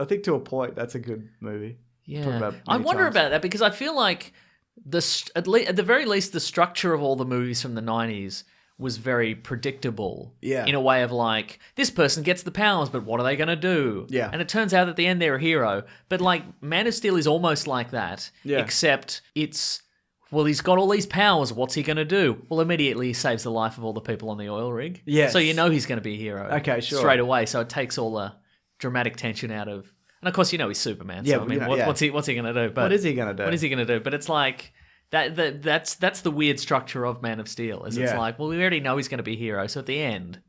think to a point, that's a good movie. Talk Yeah, about I many wonder times. about that because I feel like at the very least the structure of all the movies from the 90s was very predictable. Yeah. In a way of like, this person gets the powers, but what are they going to do? Yeah. And it turns out at the end they're a hero. But like Man of Steel is almost like that. Yeah. Except it's, well, he's got all these powers. What's he going to do? Well, immediately he saves the life of all the people on the oil rig. Yes. So you know he's going to be a hero. Okay, sure. Straight away. So it takes all the dramatic tension out of... And of course, you know he's Superman. Yeah, So I mean, you know, yeah. what's he going to do? But What is he going to do? What is he going to do? But it's like that's the weird structure of Man of Steel. Is it's Yeah. like, well, we already know he's going to be a hero. So at the end,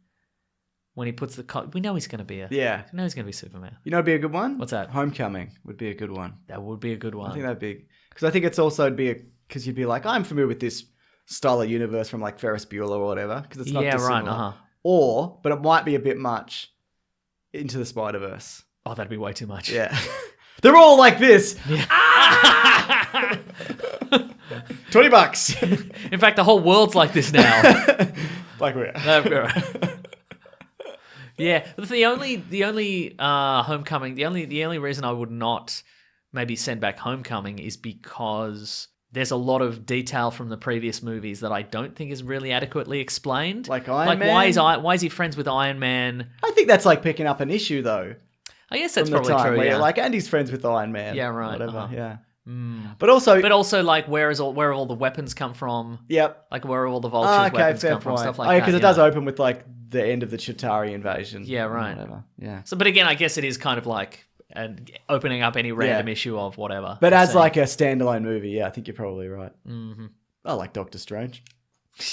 when he puts we know he's going to be we know he's going to be Superman. You know it'd be a good one? What's that? Homecoming would be a good one. That would be a good I one. think that'd be... Because I think it's also because you'd be like, I'm familiar with this style of universe from like Ferris Bueller or whatever. Because it's not Yeah, right, dissimilar. But it might be a bit much Into the Spider-Verse. Oh, that'd be way too much. Yeah. They're all like this. $20. In fact, the whole world's like this now. Black Mirror. Yeah, but the only Homecoming, the only reason I would not maybe send back Homecoming is because there's a lot of detail from the previous movies that I don't think is really adequately explained. Like Iron Man? Why is he friends with Iron Man? I think that's like picking up an issue though. I guess that's From the probably time true. where Yeah, you're like, Andy's friends with Iron Man. Yeah, right, Whatever. Yeah. But also, but also like where have all the weapons come from? yep. Like where have all the Vulture's weapons fair come from? point. Stuff like that. Because it you does know? open with like the end of the Chitauri invasion. Yeah, and right. Whatever. Yeah. So, but again, I guess it is kind of like opening up any random issue of whatever. But as So- like a standalone movie, yeah, I think you're probably right. Mm-hmm. I like Doctor Strange.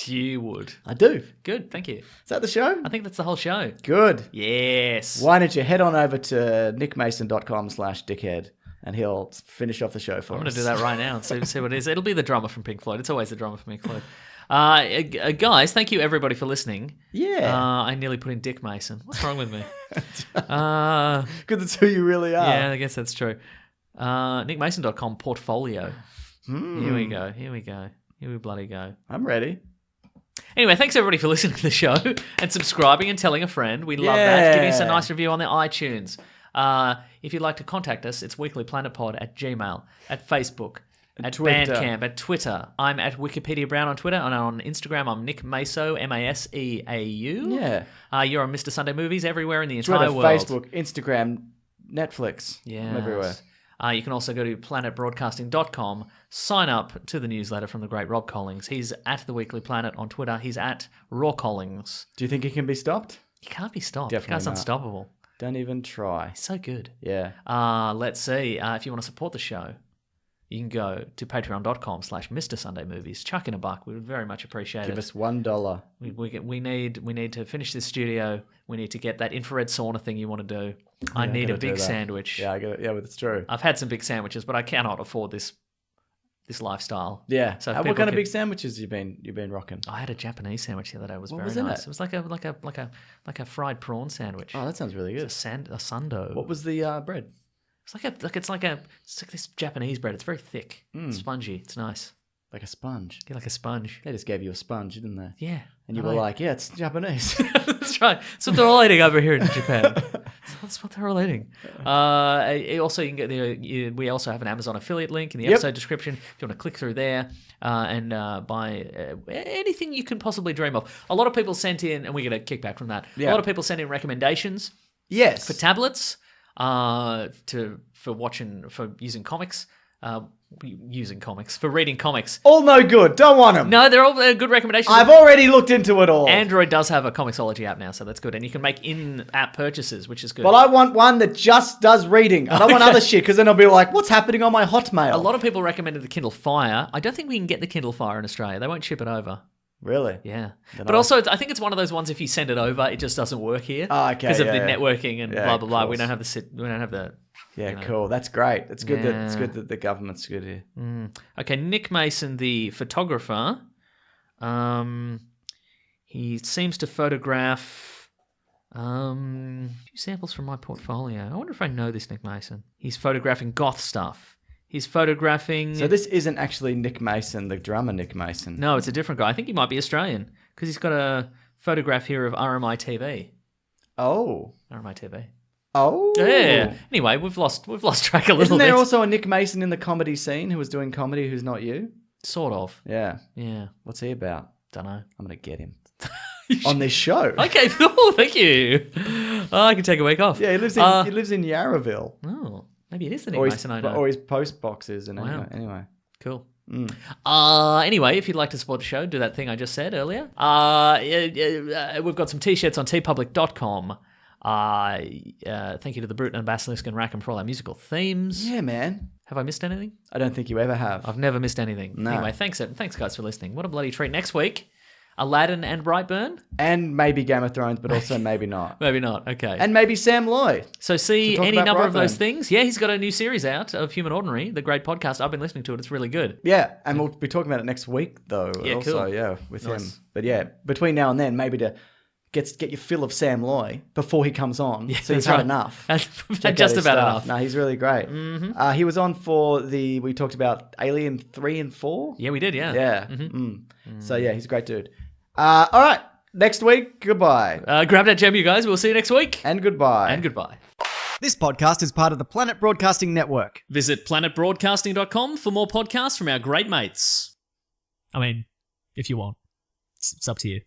You would. I do. Good, thank you. Is that the show? I think that's the whole show. Good. Yes. Why don't you head on over to nickmason.com/dickhead and he'll finish off the show for us. I'm going to do that right now and see what it is. It'll be the drummer from Pink Floyd. It's always the drummer from Pink Floyd. Guys, thank you everybody for listening. Yeah. I nearly put in Dick Mason. What's wrong with me? Because it's who you really are. Yeah, I guess that's true. nickmason.com portfolio. Here we go. Here we bloody go. I'm ready. Anyway, thanks everybody for listening to the show and subscribing and telling a friend. We love that. Giving us a nice review on the iTunes. If you'd like to contact us, it's weeklyplanetpod at Gmail, at Facebook, at Twitter. Bandcamp, at Twitter. I'm at Wikipedia Brown on Twitter, and on Instagram I'm Nick Maso, Maseau. Yeah. You're on Mr. Sunday Movies everywhere in the Twitter, entire world. Facebook, Instagram, Netflix. Yeah. I'm everywhere. You can also go to planetbroadcasting.com, sign up to the newsletter from the great Rob Collins. He's at The Weekly Planet on Twitter. He's at Raw Collins. Do you think it can be stopped? He can't be stopped. Definitely The guy's not. unstoppable. Don't even try. He's so good. Yeah. Let's see. If you want to support the show, you can go to patreon.com/Mr. Sunday Movies. Chuck in a buck. We would very much appreciate it. Give us $1. We need to finish this studio. We need to get that infrared sauna thing you want to do. I need a gotta do big that. sandwich. Yeah, I get it. Yeah, but it's true. I've had some big sandwiches, but I cannot afford this lifestyle. Yeah. So what people kind of could- big sandwiches you been rocking? I had a Japanese sandwich the other day. It was very was in nice. it? It was like a fried prawn sandwich. Oh, that sounds really good. A sundo. What was the bread? It's like this Japanese bread. It's very thick, spongy. It's nice. Like a sponge. Get like a sponge. They just gave you a sponge, didn't they? Yeah. And you were like, yeah, it's Japanese. That's right. That's what they're all eating over here in Japan. That's what they're all eating. Also, you can get we also have an Amazon affiliate link in the episode description. If you want to click through there and buy anything you can possibly dream of. A lot of people sent in, and we get a kickback from that. Yeah. A lot of people sent in recommendations Yes. for tablets for using comics. For reading comics. All no good. Don't want them. No, they're all good recommendations. I've already looked into it all. Android does have a Comixology app now, so that's good. And you can make in-app purchases, which is good. Well, I want one that just does reading. I don't want other shit, because then I'll be like, what's happening on my Hotmail? A lot of people recommended the Kindle Fire. I don't think we can get the Kindle Fire in Australia. They won't ship it over. Really? Yeah. But also, I think it's one of those ones, if you send it over, it just doesn't work here. Oh, okay, Because of yeah, the yeah. networking and Yeah, blah, of blah, blah. We course. don't have the... Yeah, cool. That's great. It's good Yeah. that the government's good here. Okay, Nick Mason, the photographer, he seems to photograph few samples from my portfolio. I wonder if I know this Nick Mason. He's photographing goth stuff. He's photographing... So this isn't actually Nick Mason, the drummer Nick Mason. No, it's a different guy. I think he might be Australian because he's got a photograph here of RMI TV. Oh. RMI TV. Oh. Yeah. Anyway, we've lost track a little Isn't bit. there also a Nick Mason in the comedy scene who was doing comedy who's not you? Sort of. Yeah. Yeah. What's he about? Don't know. I'm going to get him. On this show. Okay. Oh, thank you. Oh, I can take a week off. Yeah, he lives in Yarraville. Oh, maybe it is the Nick Or Mason I know. or his post boxes and Wow. anyway. Cool. Mm. Anyway, if you'd like to support the show, do that thing I just said earlier. We've got some t-shirts on tpublic.com. Thank you to the Brute and Basilisk and Rackham for all our musical themes. Yeah, man. Have I missed anything? I don't think you ever have. I've never missed anything. No. Anyway, thanks guys for listening. What a bloody treat. Next week, Aladdin and Brightburn? And maybe Game of Thrones, but also maybe not. Maybe not. Okay. And maybe Sam Loy. So see to talk any about number of those Brightburn. things. Yeah, he's got a new series out of Human Ordinary, the great podcast. I've been listening to it. It's really good. Yeah, and we'll be talking about it next week, though. Yeah, also, cool. yeah, with Nice. him. But yeah, between now and then, maybe to get your fill of Sam Loy before he comes on. Yeah, so that's he's had right. enough. Just Check out his about stuff. enough. No, he's really great. Mm-hmm. He was on for we talked about Alien 3 and 4. Yeah, we did, yeah. Yeah. So yeah, he's a great dude. All right, next week, goodbye. Grab that gem, you guys. We'll see you next week. And goodbye. And goodbye. This podcast is part of the Planet Broadcasting Network. Visit planetbroadcasting.com for more podcasts from our great mates. I mean, if you want. It's up to you.